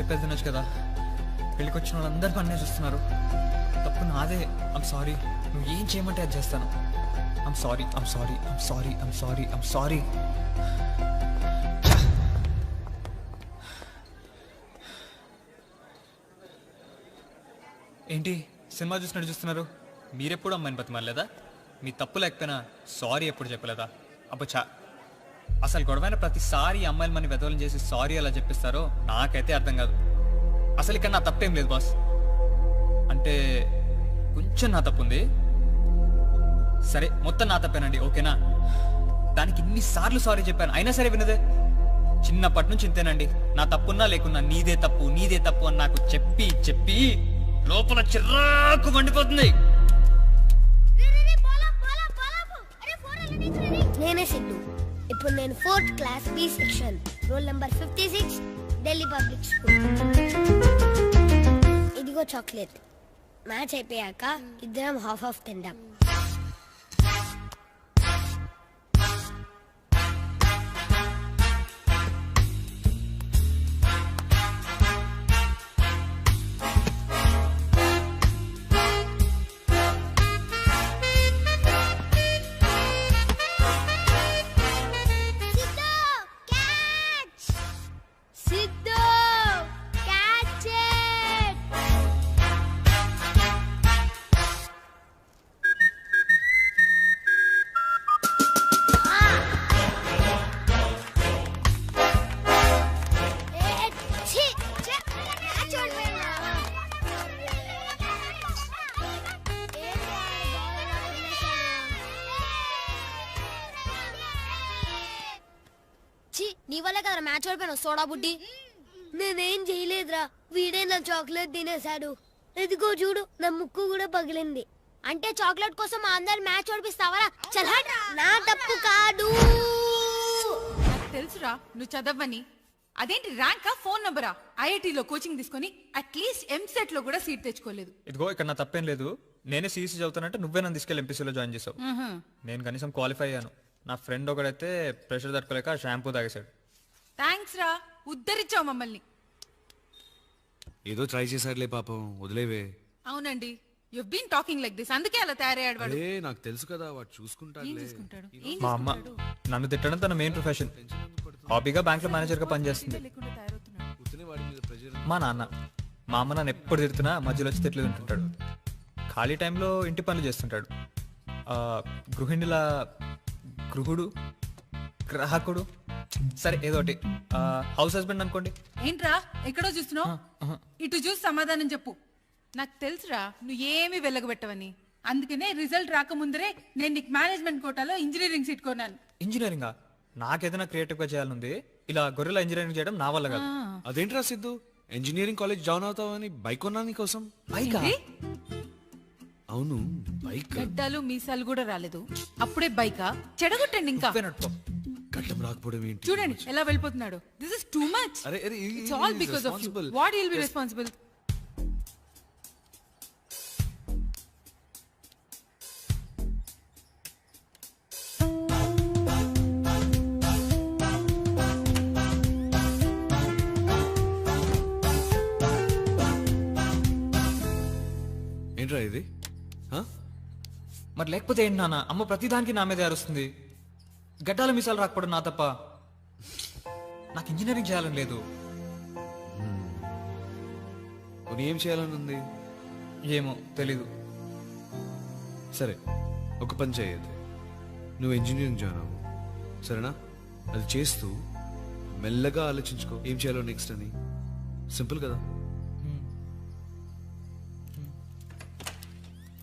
చెప్పేది వినొచ్చు కదా. పెళ్ళికి వచ్చిన వాళ్ళందరూ పన్నే చూస్తున్నారు. తప్పు నాదే. I'm sorry. నువ్వు ఏం చేయమంటే అది చేస్తాను. I'm sorry, I'm sorry, I'm sorry, I'm sorry, I'm sorry. ఏంటి సినిమా చూసినట్టు చూస్తున్నారు? మీరెప్పుడు అమ్మాయిని బతిమాలేదా? మీ తప్పు లేకపోయినా సారీ ఎప్పుడు చెప్పలేదా? అబ్బచ్చా, అసలు గొడవైన ప్రతిసారి అమ్మాయిలు మన వెధవలం చేసి సారీ అలా చెప్పిస్తారో నాకైతే అర్థం కాదు. అసలు ఇక్కడ నా తప్పేం లేదు బాస్. అంటే కొంచెం నా తప్పు ఉంది. సరే మొత్తం నా తప్పేనండి, ఓకేనా? దానికి ఇన్నిసార్లు సారీ చెప్పాను, అయినా సరే వినదే. చిన్నప్పటి నుంచి ఇంతేనండి. నా తప్పున్నా లేకున్నా నీదే తప్పు నీదే తప్పు అని నాకు చెప్పి చెప్పి లోపల చిరాకు మండిపోతుంది. నేనే సిద్ధు. ఇప్పుడు నేను 4th class B section, roll number 56, Delhi Public School. ఇదిగో చాక్లెట్. మ్యాచ్ అయిపోయాక ఇద్దరం హాఫ్ హాఫ్ తిందాం. నీ వల్ల కదా మ్యాచ్ ఓడిపోయాను సోడా బుడ్డి. నేనేం చేయలేదురా, వీడే నా చాక్లెట్ తినేశాడు. ఎదిగో చూడు, నా ముక్కు కూడా పగిలింది. అంటే చాక్లెట్ కోసం మా అందరు మ్యాచ్ ఓడిపిస్తావరా? చల్, నా తప్పు కాదు. తెలుసురా నువ్వు చదవని. అదేంటి ర్యాంకా ఫోన్ నంబరా? ఐఐటీలో కోచింగ్ తీసుకొని అట్లీస్ట్ ఎంసెట్ లో కూడా సీట్ తెచ్చుకోలేదు. ఇదిగో ఇక్కడ నా తప్పేం లేదు. నేనే సిఇసి చదువుతానంటే నువ్వే నన్ను తీసుకెళ్ళి ఎంపీసీలో జాయిన్ చేసావు. నేను కనీసం క్వాలిఫై అయ్యాను. నా ఫ్రెండ్ ఒకడైతే ప్రెషర్ తట్టుకోలేక షాంపూ తాగేశాడు. థ్యాంక్స్ రా, ఉద్ధరించావు మమ్మల్ని. ఏదో ట్రై చేశాడులే పాపం, వదిలేవే. అవునండి, you been talking like this, అందుకే అలా తయారయ్యాడు వాడు. నాకు తెలుసు కదా, వాడు చూసుకుంటాడులే. మా అమ్మ నన్ను తిట్టడం తన మెయిన్ ప్రొఫెషన్. హాబీగా బ్యాంక్ లో మేనేజర్ గా పనిచేస్తుంది. మా నాన్న మా అమ్మ నన్ను ఎప్పుడు తిడుతున్నా మధ్యలో వచ్చి తిట్లు తింటుంటాడు. ఖాళీ టైంలో ఇంటి పనులు చేస్తుంటాడు. గృహిణిలా గృహుడు గ్రాహకుడు సరే ఏదో ఒకటి హౌస్ హస్బెండ్ అనుకోండి. ఏంట్రా ఎక్కడో చూస్తున్నావు? ఇటు చూసి సమాధానం చెప్పు. నాకు తెలుసురా నువ్వు ఏమీ వెలగబెట్టవని. అందుకనే రిజల్ట్ రాకముందరే నేను నీకు మేనేజ్మెంట్ కోటాలో ఇంజనీరింగ్ సీట్ కొన్నాను. ఇంజనీరింగా? నాకేదైనా క్రియేటివ్ గా చేయాలనుంది. ఇలా గొర్రెల ఇంజనీరింగ్ చేయడం నా వల్ల కాదు. అదేంట్రా సిద్ధు, ఇంజనీరింగ్ కాలేజ్ జాయిన్ అవుతావని బైక్ కొన్నా నీకోసం? బైకా? అవును బైక్. గడ్డాలు మీసాలు కూడా రాలేదు, అప్పుడే బైకా? చెడగొట్టండి ఇంకా. గడ్డం రాకపోవడం ఏంటి? చూడండి ఎలా వెళ్ళిపోతున్నాడు. This is too much. It's all because of you. What will be responsible? ఏంట్రా ఇది? మరి లేకపోతే ఏంటి నాన్న? అమ్మ ప్రతిదానికి నా మీదే అరుస్తుంది. గడ్డాల మీసాలు రాకపోవడం నా తప్ప. నాకు ఇంజనీరింగ్ చేయాలని లేదు. ఏం చేయాలని ఉంది? ఏమో తెలీదు. సరే ఒక పని చేయదు, నువ్వు ఇంజనీరింగ్ జాయిన్ అవ్వు సరేనా? అది చేస్తూ మెల్లగా ఆలోచించుకో ఏం చేయాలో నెక్స్ట్ అని. సింపుల్ కదా.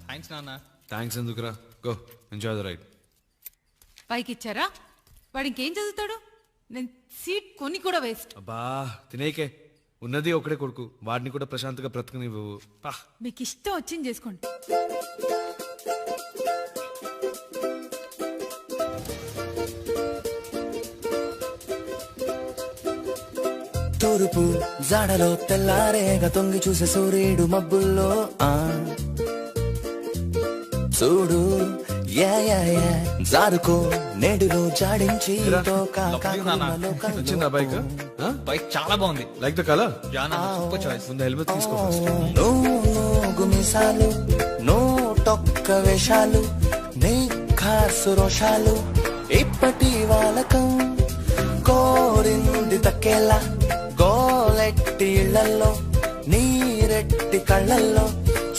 థ్యాంక్స్ నాన్న. థ్యాంక్స్ ఎందుకురా, గో ఎంజాయ్ ద రైడ్. పైకి ఇచ్చారా? వాడు ఇంకేం చదువుతాడు? నేను సీట్ కొని కూడా వేస్ట్. అబ్బా తినేకే, ఉన్నది ఒకడే కొడుకు, వాడిని కూడా ప్రశాంతంగా బ్రతకనివ్వు. మీకు ఇష్టం వచ్చింది చేసుకోండి. తూర్పు జాడలో తెల్లారేగా తొంగి చూసే సూర్యుడు మబ్బుల్లో చూడు యా యా యా జారుకో నేడులో జాడించి వచ్చిందా బైక్? బైక్ చాలా బాగుంది. Like the colour? Super choice. ముందు హెల్మెట్ తీసుకో ఫస్ట్. గుమిసాలు నోటొక్క వేషాలు నీ ఖాసు రోషాలు ఇప్పటి వాలకం కోరింది తక్కేలా గోలెట్టి ఇళ్లల్లో నీరెట్టి కళ్ళల్లో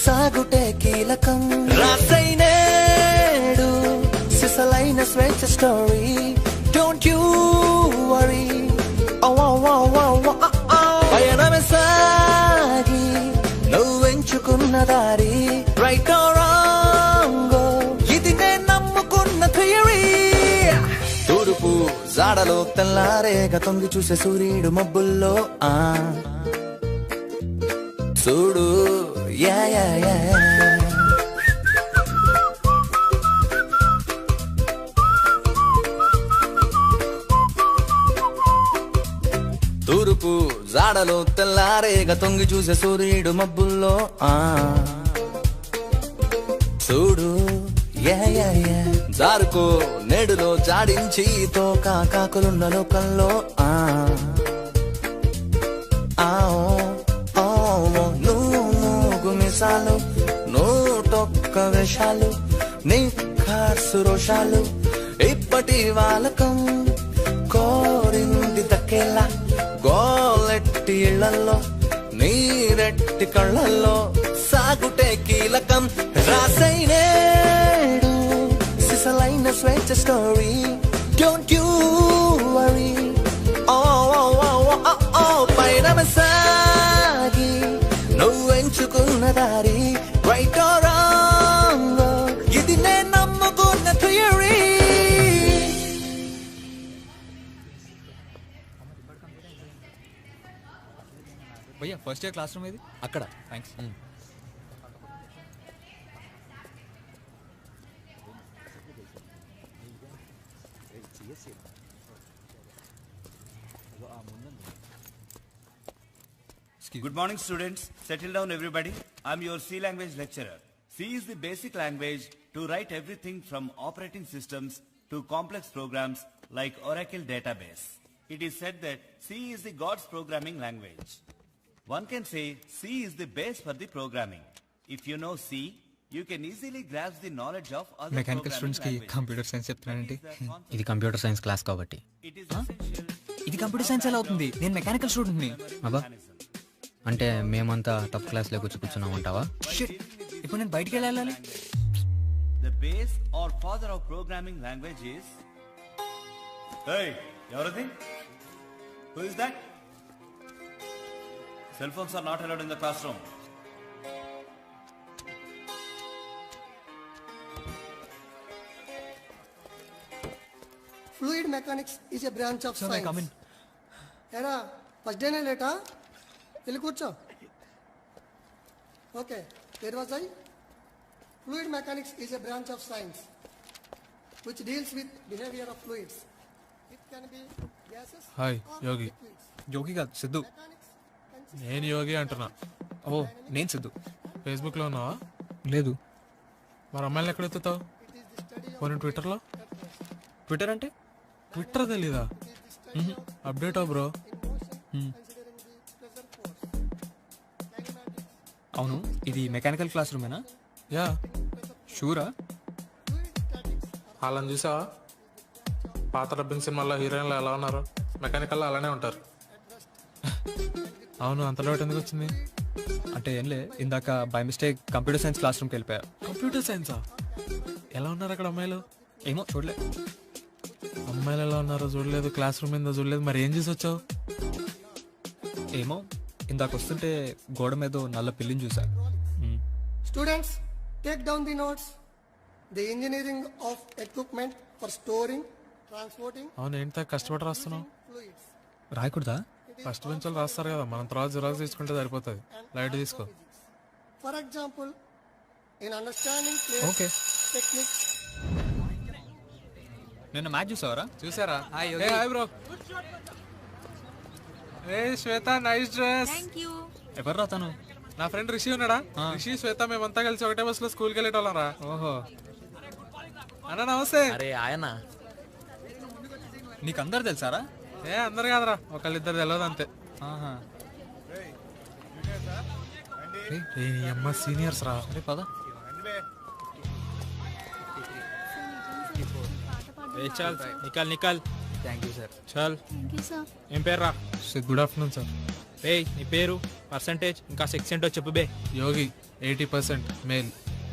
సాగుటే కీలకం రాసైనేడు సిసలైన స్వేచ్ఛ స్టోరీ డోంట్ యూ వరీ పయనమే సాగి నువ్వెంచుకున్న దారి రైట్ ఆర్ రాంగ్ ఇది నేను నమ్ముకున్న థియరీ తూర్పు జాడలో తెల్లారేగ తొంగి చూసే సూర్యుడు మబ్బుల్లో చూడు యా యా యా తూర్పు జాడలో తెల్లారేగ తొంగి చూసే సూర్యుడు మబ్బుల్లో చూడు యా యా యా జారుకో నేడులో జాడించి తోకా కాకులున్న లోకంలో గుమిసాలు నోటొక్క వేషాలు నీ ఖాసు రోషాలు ఇప్పటి వాలకం కోరింది దక్కేలా గోలెట్టి ఇళ్లల్లో నీరెట్టి కళ్ళల్లో సాగుటే కీలకం రాసైనేడు సిసలైన స్వేచ్ఛ స్టోరీ డోంట్ యూ వరీ పైన సాగి నువ్వెంచుకున్న దారి రైట్ ఆర్ రాంగ్ ఇది నేను నమ్ముకున్న థియరీ భయ్యా ఫస్ట్ ఇయర్ క్లాస్ రూమ్ ఇది అక్కడ. Thanks. Good morning, students. Settle down, everybody. I'm your C language lecturer. C is the basic language to write everything from operating systems to complex programs like Oracle database. It is said that C is the God's programming language. One can say C is the base for the programming. If you know C, you can easily grasp the knowledge of other mechanical programming students కి languages. Computer science చెప్తున్నానండి. ఇది computer science class కాబట్టి. It is essential. ఇది computer science ఎలా అవుతుంది? నేను mechanical student ని. అబ్బా, అంటే మేమంతా టఫ్ క్లాస్లో కూర్చున్నామంటావా? ఇప్పుడు నేను బయటికి వెళ్ళాలి. The base or father of programming language is... Hey, everything? Who is that? Cell phones are not allowed in the classroom. Fluid mechanics is a branch of Sir, may I science. come in? ఏరా first డేనే లేటా? వెళ్ళి కూర్చో. Okay, where was I? Fluid mechanics is a branch of science which deals with behavior of fluids. It can be gases hi or Yogi. liquids. యోగి కాదు, Siddhu. Mechanics consists నేను యోగి అంటున్నా. ఓ నేను సిద్ధు. ఫేస్బుక్లో ఉన్నావా? లేదు. మరి అమ్మాయిలు ఎక్కడ ఎత్తుతావు? it is the study of పోనీ ట్విట్టర్లో? ట్విట్టర్ అంటే? ట్విట్టర్ తెలీదా? అప్డేట్ అవ్వ bro. in motion considering the pressure force. Kinematics. అవును, ఇది మెకానికల్ క్లాస్ రూమేనా? యా, షూరా? Fluid statics are వాళ్ళని చూసావా? పాత డబ్బింగ్ సినిమాల్లో హీరోయిన్లు ఎలా ఉన్నారు? మెకానికల్లో అలానే ఉంటారు. అవును, అంత డౌట్ ఎందుకు వచ్చింది? అంటే ఏం లే, ఇందాక by mistake computer science class రూమ్కి వెళ్ళిపోయా. కంప్యూటర్ సైన్సా? ఎలా ఉన్నారు అక్కడ అమ్మాయిలు? ఏమో చూడలే. అమ్మాయిలు ఎలా ఉన్నారో చూడలేదు, క్లాస్ రూమ్ ఏందో చూడలేదు, మరి ఏం చేసి వచ్చావు? ఏమో ఇందాక వస్తుంటే గోడ మీద నల్ల పిల్లిని చూసా. Students, take down the notes. The engineering of equipment for storing, transporting అవును, ఏంటి కష్టపడి రాస్తున్నావు? fluids. రాయకూడదా? ఫస్ట్ బెంచ్ వాళ్ళు రాస్తారు కదా, మనం తర్వాత జిరాక్స్ తీసుకుంటే సరిపోతుంది. లైట్ తీసుకో. For example, in understanding place okay. techniques, నిన్న మ్యాచ్ చూసావరా? చూసారా? Hi bro. ఏ శ్వేత, నైస్ డ్రెస్. ఎవరు రా తను? నా ఫ్రెండ్ రిషి ఉన్నాడా? రిషి శ్వేత మేమంతా కలిసి ఒకటే బస్ లో స్కూల్కి వెళ్ళేటోళ్ళం రా. ఓహో, అన్న నమస్తే. అరే ఆయన నీకు అందరు తెలుసారా? ఏ అందరు కాదురా, ఒకళ్ళిద్దరు తెలియదు అంతే. ఆహా. ఏ అమ్మ సీనియర్స్ రా. అరే పద. చల్ nickel nickel. Thank you sir. చల్. ఏం పేరు రా? Good afternoon sir. రే నీ పేరు, పర్సంటేజ్, ఇంకా సెక్స్ ఏంటో చెప్పు బే. యోగి 80% మేల్.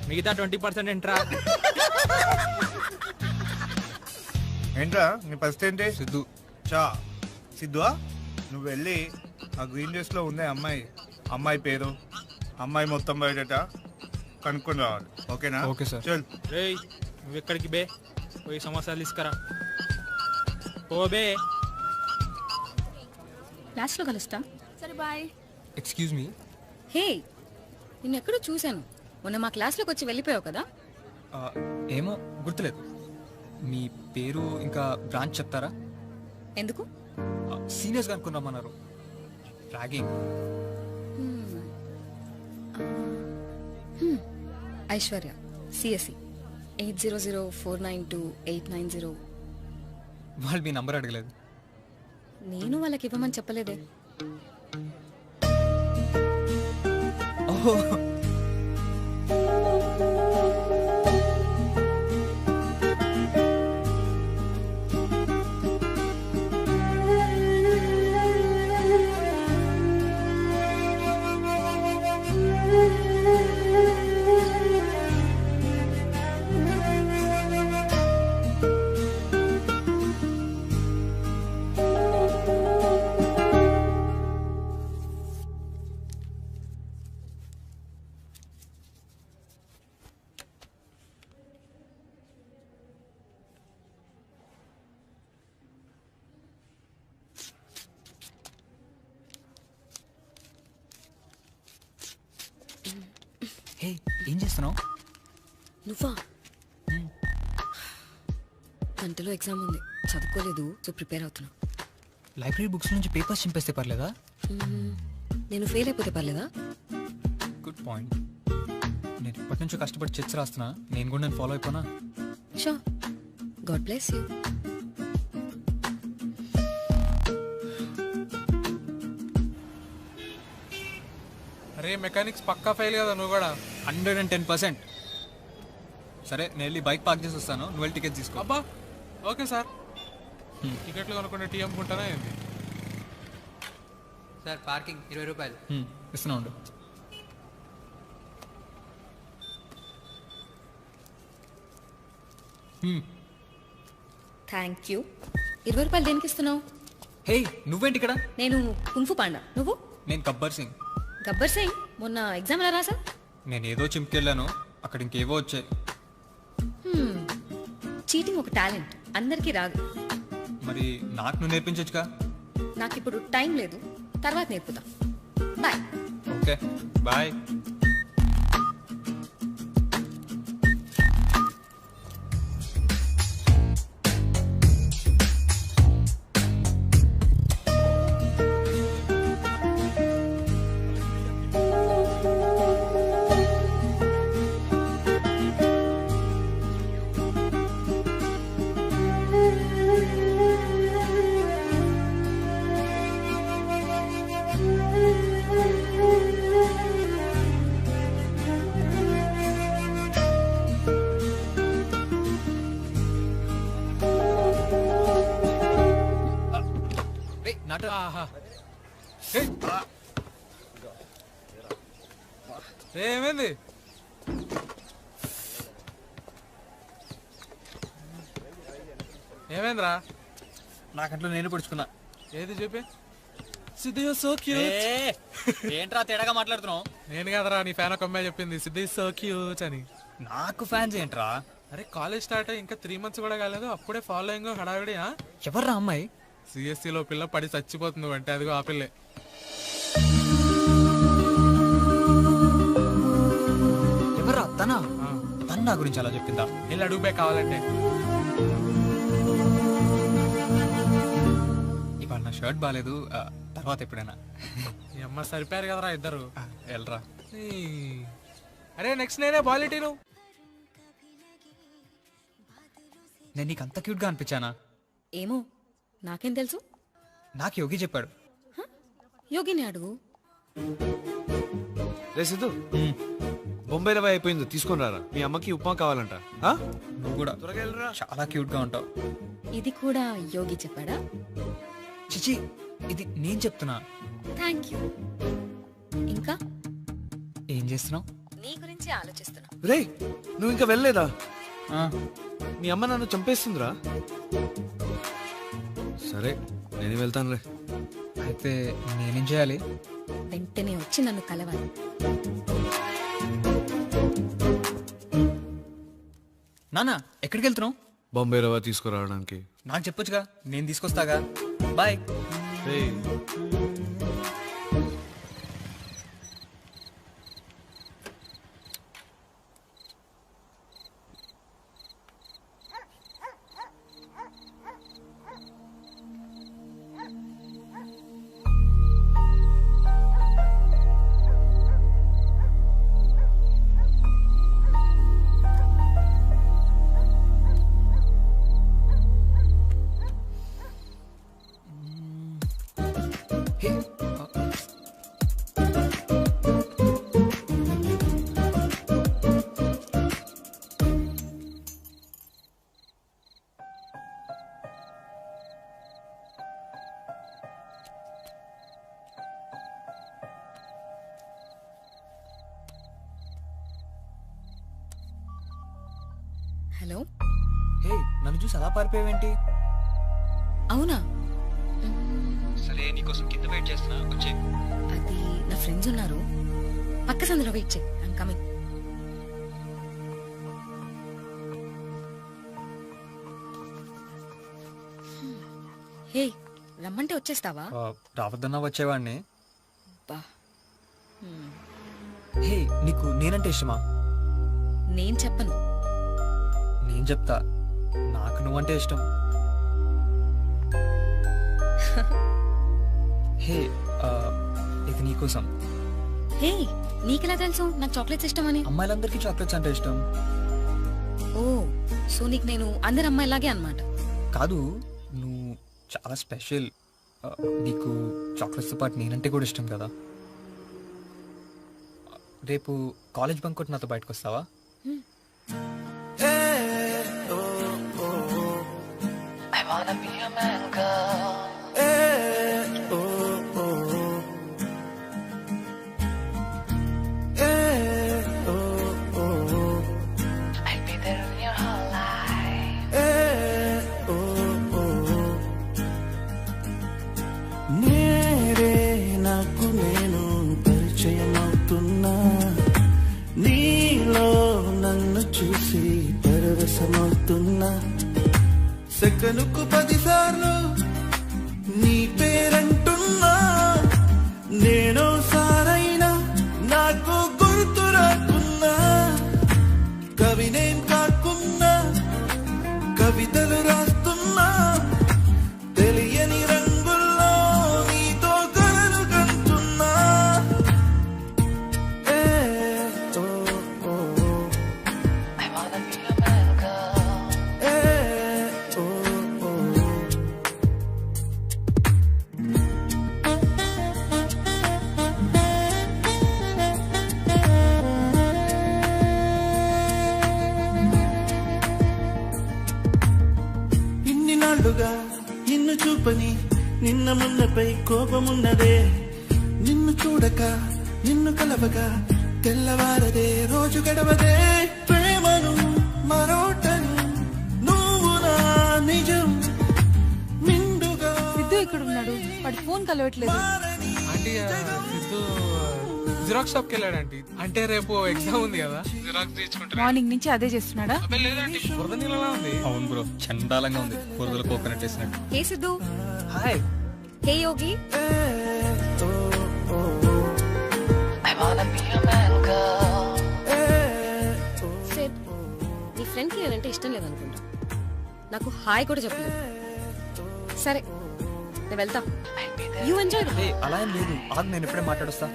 మిగతా 20% ఏంట్రా? ఏంట్రా నీ ఫస్ట్ ఏంటి? సిద్ధు. చా సిద్ధువా? నువ్వు వెళ్ళి ఆ గ్రీన్ డ్రెస్ లో ఉండే అమ్మాయి పేరు, అమ్మాయి మొత్తం బయట కనుక్కొని రావాలి. ఓకేనా? Okay sir. చల్. రే నువ్వు ఎక్కడికి బే? పోయి సమోసాలు తీసుకురా. ఓ బే. క్లాస్లో కలుస్తా. సరే బాయ్. Excuse me. హే, నిన్నెక్కడో చూశాను. మొన్న మా క్లాస్లోకి వచ్చి వెళ్ళిపోయావు కదా? ఏమో గుర్తులేదు. మీ పేరు ఇంకా బ్రాంచ్ చెప్తారా? ఎందుకు? సీనియర్స్ అనుకుని రమ్మన్నారు. ర్యాగింగ్. ఐశ్వర్య, సిఎస్సి 8004928990. వాళ్ళు మీ నంబర్ అడగలేదు. నేను వాళ్ళకి ఇవ్వమని చెప్పలేదే. ఓహో. హే, ఏం చేస్తున్నావు? నువ్వా? గంటలో ఎగ్జామ్ ఉంది, చదువుకోలేదు, సో ప్రిపేర్ అవుతున్నా. లైబ్రరీ బుక్స్ నుంచి పేపర్స్ చింపేస్తే పర్లేదా? నేను ఫెయిల్ అయిపోతే పర్లేదా? Good point. నేను ఇప్పటి నుంచో కష్టపడి చెక్స్ రాస్తున్నా. నేను కూడా నేను ఫాలో అయిపోనా? షో, గాడ్ బ్లెస్ యూ. అరే మెకానిక్స్ పక్కా ఫెయిల్ కదా నువ్వు కూడా? 110%. సరే నేను వెళ్ళి బైక్ పార్క్ చేసి వస్తాను, నువ్వు వెళ్ళి టికెట్ తీసుకో. అబ్బా ఓకే సార్. టికెట్లు కొనుక్కుంటే టీ అమ్ముకుంటానా ఏంది? సార్ పార్కింగ్ 20 రూపాయలు. ఇస్తున్నా ఉండు. Thank you. 20 రూపాయలు దేనికి ఇస్తున్నావు? హే, నువ్వేంటి ఇక్కడ? నేను కుంఫు పాండా. నువ్వు? నేను గబ్బర్ సింగ్. గబ్బర్ సింగ్. మొన్న ఎగ్జామ్ ఎలా రాసా? నేను ఏదో చింపుకెళ్ళాను, అక్కడ ఇంకేవో వచ్చాయి. చీటింగ్ ఒక టాలెంట్, అందరికీ రాదు. మరి నాకు నువ్వు నేర్పించొచ్చుగా? నాకు ఇప్పుడు టైం లేదు, తర్వాత నేర్పుతా. బాయ్. Okay bye. ఏమైంది? ఏమైందిరా? నాకంట్లో నేను పొడుచుకున్నా. ఏది చెప్పి? Siddhu so cute. ఏంట్రా తేడాగా మాట్లాడుతున్నావు? నేను కదరా, నీ ఫ్యాన్ ఒక అమ్మాయి చెప్పింది సిద్ధు సో క్యూట్ అని. నాకు ఫ్యాన్స్ ఏంట్రా? అరే కాలేజ్ స్టార్ట్ ఇంకా 3 months కూడా కాలేదు, అప్పుడే ఫాలోయింగ్ హడావిడి. ఎవర్రా అమ్మాయి? సిఎస్సిలో పిల్ల పడి చచ్చిపోతుంది అంటే అదిగో ఆ పిల్లే. ఎవర్రా తన? తన నా గురించి అలా చెప్పిందా? వెళ్ళి అడుగుబే కావాలంటే. ఇవాళ నా షర్ట్ బాగాలేదు, తర్వాత ఎప్పుడైనా. ఈ అమ్మ సరిపోయారు కదరా ఇద్దరు. వెళ్ళరా. అరే నెక్స్ట్ నేనే బాలిటీను. నేను నీకు అంత క్యూట్గా అనిపించానా? ఏమో నాకేం తెలుసు. నాకు యోగి చెప్పాడు. యోగిని అడుగు. రే సిద్ధు, బొంబాయి రవ్వ అయిపోయింది, తీసుకొని రారా. మీ అమ్మకి ఉప్మా కావాలంట. నువ్వు కూడా త్వరగా వెళ్ళరా, చాలా క్యూట్గా ఉంటావు. ఇది కూడా యోగి చెప్పాడా? చిచి, ఇది నేను చెప్తున్నా. Thank you. ఇంకా ఏం చేస్తున్నావు? నీ గురించి ఆలోచిస్తున్నా. రే నువ్వు ఇంకా వెళ్ళలేదా? మీ అమ్మ నన్ను చంపేస్తుందిరా. సరే నేను వెళ్తాను రే. అయితే నేనేం చేయాలి? వెంటనే వచ్చి నన్ను కలవాలి. నానా ఎక్కడికి వెళ్తున్నావు? బొంబాయి రవ్వ తీసుకురావడానికి. నాకు చెప్పొచ్చుగా, నేను తీసుకొస్తాగా. బాయ్. హలో. హే, నన్ను చూసి అలా పారిపోయావేంటి? అవునా? సరే నీకోసం కింద వెయిట్ చేస్తున్నా, వచ్చే. అది నా ఫ్రెండ్స్ ఉన్నారు, పక్క సందులో వెయిట్ చేయి. I'm coming. హే, రమ్మంటే వచ్చేస్తావా? రావద్దన్నా వచ్చేవాడిని. బా. హే, నీకు నేనంటే ఇష్టమా? నేను చెప్పను. నేను చెప్తా, నాకు నువ్వంటే ఇష్టం. హే, ఇది నీకోసం. హే, నీకెలా తెలుసు నాకు చాక్లెట్స్ ఇష్టమని? అమ్మాయిలందరికీ చాక్లెట్స్ అంటే ఇష్టం. ఓ, సో నీకు నేను అందరి అమ్మాయిలాగే అన్నమాట. కాదు, నువ్వు చాలా స్పెషల్. నీకు చాక్లెట్స్తో పాటు నేనంటే కూడా ఇష్టం కదా. రేపు కాలేజ్ బంక్ కొట్టి నాతో బయటకు వస్తావా? I wanna be a man, girl. Hey, oh, oh. Hey, oh, oh. I'll be there in your whole life. Hey, oh, oh. నేడే నాకు నేను పరిచయం అవుతున్నా, నీలో నన్ను చూసి పరవశమవుతున్నా. సెకనుకు 10 సార్లు నీ పేరంటున్నా, నేనో సారైనా నాకు గుర్తు రాకున్నా. కవినేం కాకున్నా కవితలు రాస్తున్నా, తెలియని రంగుల్లో నీతో కలలు కంటున్నా. I wanna be a man, girl. ఇన్ని నాళ్ళుగా నిన్ను చూపని నిన్న మున్నపై కోపమున్నదే, నిన్ను చూడక నిన్ను కలవగా తెల్లవారదే రోజు గడవదే. ప్రేమను మరోటను నువ్వు నా నిజం నిండుగా. సిద్ధు ఇక్కడ ఉన్నాడు, వాడి ఫోన్ కలవట్లేదు. ఆంటీ సిద్ధు జిరాక్స్ షాప్కి వెళ్ళాడంటే. అంటే రేపు ఎగ్జామ్ ఉంది కదా, జిరాక్స్ తెచ్చుకుంటారు. మార్నింగ్ నుంచి అదే చేస్తున్నాడా? లేదంటే బురద నీళ్ళలా ఉంది. అవును బ్రో, చండాలంగా ఉంది, బురదలో కోకోనట్ వేసినట్టు. హే సిద్ధు. హాయ్. హే యోగి. సిద్, నీ ఫ్రెండ్కి నేనంటే ఇష్టం లేదనుకుంటా. నాకు హాయ్ కూడా చెప్పలేదు. సరే నేను వెళ్తా. You enjoy. అలా ఏం లేదు, ఆగు, నేను ఎప్పుడే మాట్లాడొస్తా.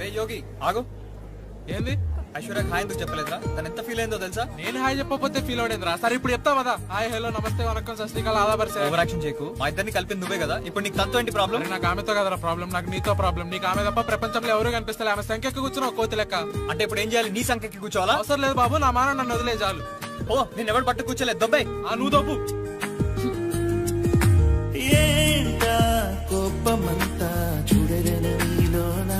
రే యోగి ఆగు. ఏంది? ఐశ్వర్య హాయ్ ఎందుకు చెప్పలేదురా? తను ఎంత ఫీల్ అయిందో తెలుసా? నేను హాయ్ చెప్పకపోతే ఫీల్ అవడేంద్రా? సరే ఇప్పుడు చెప్తావు కదా, హాయ్ హలో నమస్తే వనకం సస్తికాల ఆదాబర్సే. ఓవర్ యాక్షన్ చేయకు. మా ఇద్దరిని కలిపింది నువ్వే కదా, ఇప్పుడు నీకు తనతో ఏంటి ప్రాబ్లం? నాకు ఆమెతో కదరా ప్రాబ్లం, నాకు నీతో ప్రాబ్లం. నీకు ఆమె తప్ప ప్రపంచంలో ఎవరు కనిపిస్తలే. ఆమె సంఖ్యకు కూర్చున్నావు కోతి లెక్క. అంటే ఇప్పుడు ఏం చేయాలి? నీ సంఖ్యకి కూర్చోవాలా? అవసరం లేదు బాబు, నా మాన నన్ను వదిలే చాలు. ఓ నేను ఎవరు పట్టు కూర్చోలేదు దొబ్బాయి. నువ్వు దొబ్బు. ఏంటా కోపమంతా చూడలేను నీలోనా,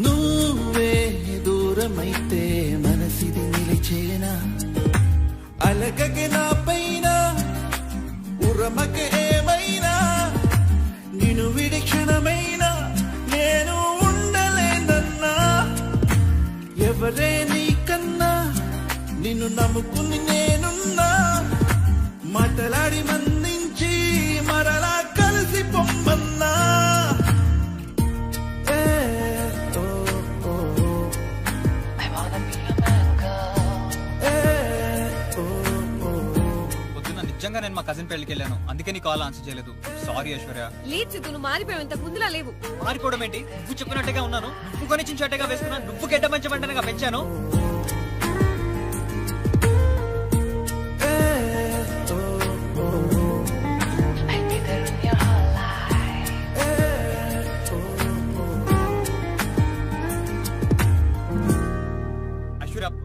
నువ్వే దూరమైతే మనసిది నిలిచేనా, అలగకి నా పైన ఉరమక ఏమైనా, నిన్ను విడి క్షణమైనా నేను ఉండలేనన్నా, ఎవరే నీకన్నా నిన్ను నమ్ముకుని నేనున్నా, మాటలాడి మందించి మరలా కలిసి పొమ్మన్నా. పొద్దున్న నిజంగా నేను మా కజిన్ పెళ్లికి వెళ్ళాను, అందుకే నీ కాల్ ఆన్సర్ చేయలేదు. సారీ ఐశ్వర్య. లేదు సిద్ధు, నువ్వు మారిపోయావు, ఇంత ముందులా లేవు. మారిపోవడం ఏంటి? నువ్వు చెప్పినట్టుగా ఉన్నాను, నువ్వు కొనిచ్చిన షర్టేగా వేసుకున్నాను, నువ్వు గెడ్డ మంచి వెంటనే పెంచాను.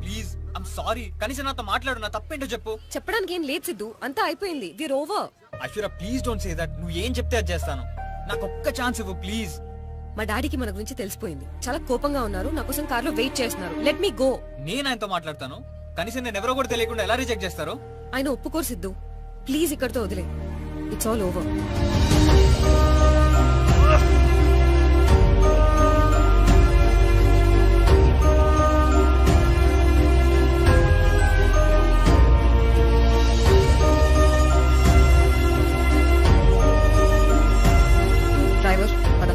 ప్లీజ్ ఐమ్ సారీ, కనీసం నాతో మాట్లాడు, నా తప్పేంటో చెప్పు. చెప్పడానికి ఏం లేదు సిద్ధు, అంతా అయిపోయింది. We're over. Aishwarya please don't say that. నువ్వు ఏం చెప్తే అది చేస్తాను. నాకు ఒక్క ఛాన్స్ ఇవ్వు ప్లీజ్. మా డాడీకి మన గురించి తెలిసిపోయింది, చాలా కోపంగా ఉన్నారు, నా కోసం కార్లో వెయిట్ చేస్తున్నారు. Let me go. నేను ఆయనతో మాట్లాడతాను, కనీసం నేను ఎవరో కూడా తెలియకుండా ఎలా రిజెక్ట్ చేస్తారు? ఆయన ఒప్పుకోరు సిద్ధు, ప్లీజ్ ఇక్కడితో వదిలే. It's all over. డ్రైవర్ పద.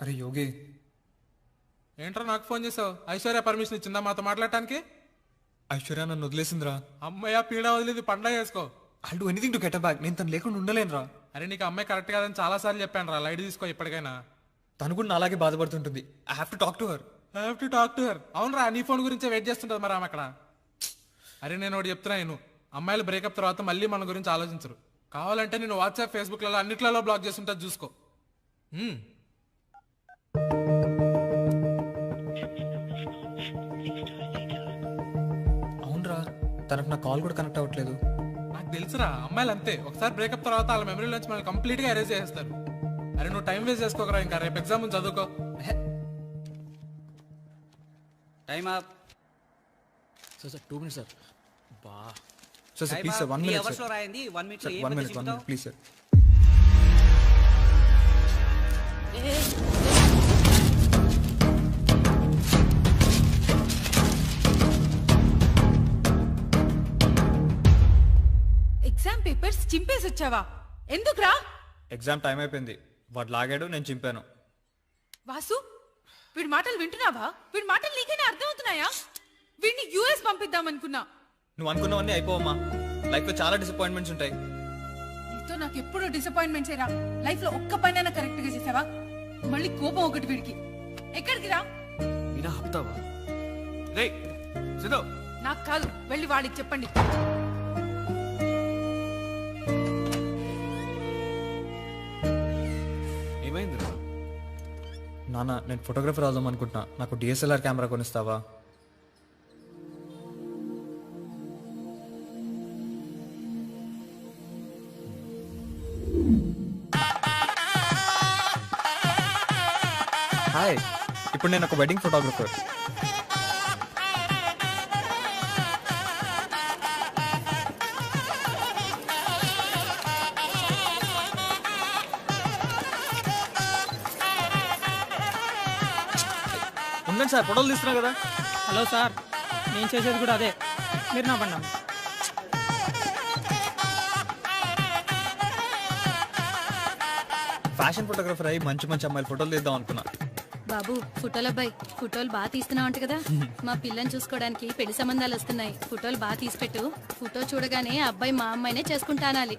అరే యోగి, ఏంట్రా నాకు ఫోన్ చేసావు? ఐశ్వర్య పర్మిషన్ ఇచ్చిందా మాతో మాట్లాడటానికి? ఐశ్వర్య నన్ను వదిలేసిందిరా. అమ్మయ్య పీడ వదిలేదు, పండగ చేసుకో. I do anything to get back. నేను తను లేకుండా ఉండలేనురా. అరే నీకు అమ్మాయి కరెక్ట్ కాదని చాలా సార్లు చెప్పాను రా, లైట్ తీసుకో ఇప్పటికైనా. తను కూడా అలాగే బాధపడుతుంటుంది. I have to talk to her. అవును రా, నీ ఫోన్ గురించే వెయిట్ చేస్తుంటది మరి ఆమె అక్కడ. అరే నేను ఒకటి చెప్తున్నా, నేను అమ్మాయిలు బ్రేకప్ తర్వాత మళ్ళీ మన గురించి ఆలోచించరు. కావాలంటే నేను వాట్సాప్ ఫేస్బుక్లలో అన్నిట్లలో బ్లాక్ చేస్తుంటది, చూసుకో. అవునరా, తనకు నా కాల్ కూడా కనెక్ట్ అవ్వట్లేదు. నాకు తెలుసురా, అమ్మాయిలు అంతే, ఒకసారి బ్రేకప్ తర్వాత వాళ్ళ మెమరీ నుంచి మనల్ని కంప్లీట్ గా ఎరేజ్ చేస్తారు. అరే నువ్వు టైం వేస్ట్ చేసుకోకరా, ఇంకా రేపు ఎగ్జామ్ చదువుకో. Time up. Sir 2 minutes sir. బా sir please sir 1 minute hours లో రాయండి, 1 minute లో 1 minute please sir. Exam papers చింపేసి వచ్చావా? ఎందుకురా? ఎగ్జామ్ టైం అయిపోయింది, వాడు లాగాడు, నేను చింపాను. వాసు, వీడి మాటలు వింటున్నావా? వీడి మాటలు నీకైనా అర్థమవుతున్నాయా? వీడిని యూఎస్ పంపిద్దాం అనుకున్నా. నువ్వు అనుకున్నవన్నీ అయిపోవమ్మా, లైఫ్ లో చాలా డిసప్పాయింట్మెంట్స్ ఉంటాయి. నీతో నాకు ఎప్పుడూ డిసప్పాయింట్మెంట్స్ రా. లైఫ్ లో ఒక్క పనైనా కరెక్ట్ గా చేసావా? మళ్ళీ కోపం ఒకటి వీడికి. ఎక్కడికి రా? నాకు కాదు, వెళ్ళి వాడికి చెప్పండి. ఏమైందిరా? నాన్న, నేను ఫోటోగ్రఫర్ అవుదాం అనుకుంటున్నా, నాకు డిఎస్ఎల్ఆర్ కెమెరా కొనిస్తావా? హాయ్, ఇప్పుడు నేను ఒక వెడ్డింగ్ ఫోటోగ్రఫర్. ఉండండి సార్, ఫోటోలు తీస్తున్నా కదా. హలో సార్, నేను చేసేది కూడా అదే, మీరు నా పడ్డా. ఫ్యాషన్ ఫోటోగ్రఫర్ అయ్యి మంచి మంచి అమ్మాయిల ఫోటోలు తీద్దాం అనుకున్నా. బాబు ఫోటోలు అబ్బాయి, ఫోటోలు బాగా తీస్తున్నావు అంట కదా. మా పిల్లని చూసుకోవడానికి పెళ్లి సంబంధాలు వస్తున్నాయి. ఫోటోలు బాగా తీసిపెట్టు. ఫోటో చూడగానే అబ్బాయి మా అమ్మాయినే చేసుకుంటానాలి.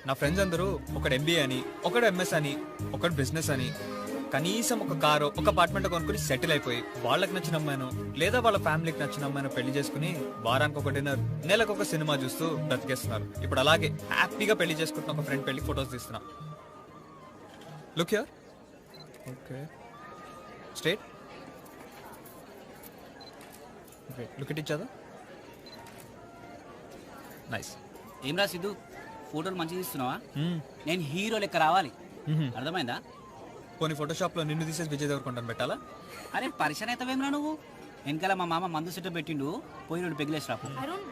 నా ఫ్రెండ్స్ అందరూ ఒకడు MBA అని, ఒకడు MS అని, ఒకడు బిజినెస్ అని, కనీసం ఒక కారు ఒక అపార్ట్మెంట్ కొనుక్కుని సెటిల్ అయిపోయి వాళ్ళకి నచ్చిన అమ్మాయిను లేదా వాళ్ళ ఫ్యామిలీకి నచ్చిన అమ్మాయిను పెళ్లి చేసుకుని వారానికి ఒక డిన్నర్, నెలకు ఒక సినిమా చూస్తూ బ్రతికేస్తున్నారు. ఇప్పుడు అలాగే హ్యాపీగా పెళ్లి చేసుకుంటున్న ఒక ఫ్రెండ్ పెళ్లి ఫొటోస్ తీస్తున్నా. Look here. Okay, straight. Look at each other. Nice. ఏం రా సిద్ధు, ఫోటోలు మంచిగా తీస్తున్నావా? నేను హీరో లెక్క రావాలి, అర్థమైందా? పోనీ ఫోటోషాప్ లో నిన్ను తీసేసి విజయ్ దేవరకొండను పెట్టాలా? అరే పరిచయం అవుతావేమ్రా నువ్వు. వెనకాల మా మామ మందు సెట్ పెట్టిండు, పోయి రెండు పెగిలేసి రా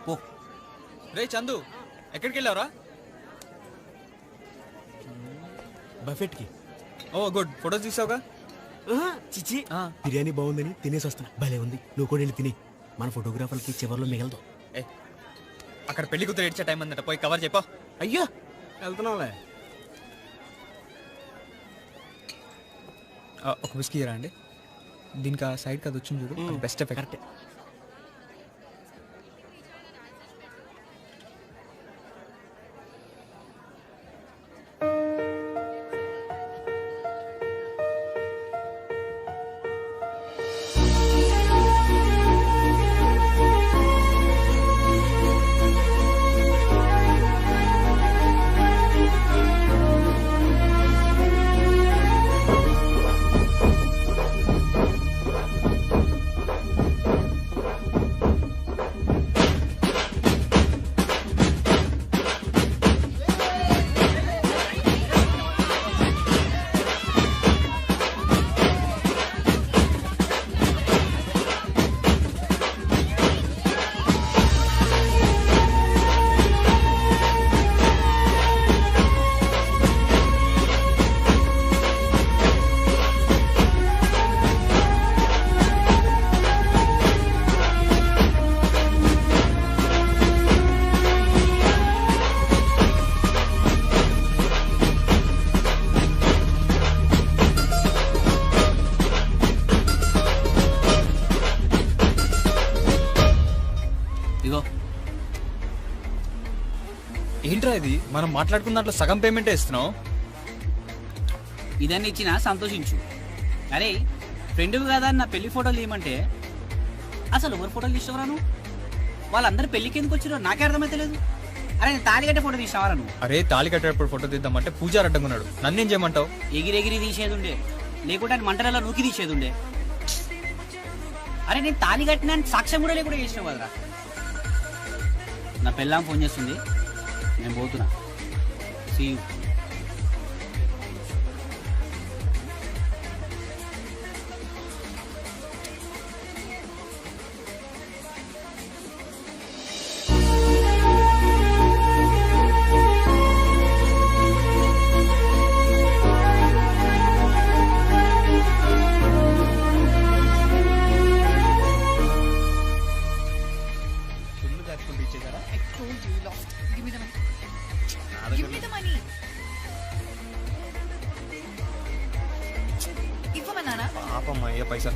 పో. రే చందు, ఎక్కడికి వెళ్ళావురా? బఫెట్ కి. ఓ గుడ్, ఫోటోస్ తీసావుగా? చిచి, బిర్యానీ బాగుందని తినేసి వస్తున్నా. భలే ఉంది, నువ్వు కూడా వెళ్ళి తిని. మన ఫోటోగ్రాఫర్కి చివర్లో మిగలదు. అక్కడ పెళ్లి కూతురు ఏడ్చే టైం అందట, పోయి కవర్ చెప్పా. అయ్యో వెళ్తున్నావులే. ఒక విస్కీ రా అండి. దీనికి ఆ సైడ్ కదా వచ్చింది చూడు, బెస్ట్ ఎఫెక్ట్. కరెక్ట్. ఏంట్రా ఇది? మనం మాట్లాడుకున్న దాంట్లో సగం పేమెంటే ఇస్తున్నావు. ఇదన్నీ ఇచ్చినా సంతోషించు. అరే ఫ్రెండ్ కదా నా పెళ్లి ఫోటోలు ఇవ్వమంటే అసలు ఎవరు ఫోటోలు తీసుకోరా నువ్వు? వాళ్ళందరూ పెళ్లికి ఎందుకు వచ్చిరో నాకే అర్థమైతే లేదు. అరే నేను తాళి కట్టే ఫోటో తీసావరా నువ్వు? అరే తాళి కట్టేటప్పుడు ఫోటో తీద్దామంటే పూజారి అడ్డంకున్నాడు. నన్నేం చేయమంటావు? ఎగిరెగిరి తీసేది ఉండే, లేకుంటే మంటలలో నూకి తీసేది ఉండే. అరే నేను తాళి కట్టినా సాక్ష్యం కూడా లేకుండా చేసినావు కదరా. నా పెళ్ళాం ఫోన్ చేస్తుంది, నేను పోతున్నా. See you. పైసా.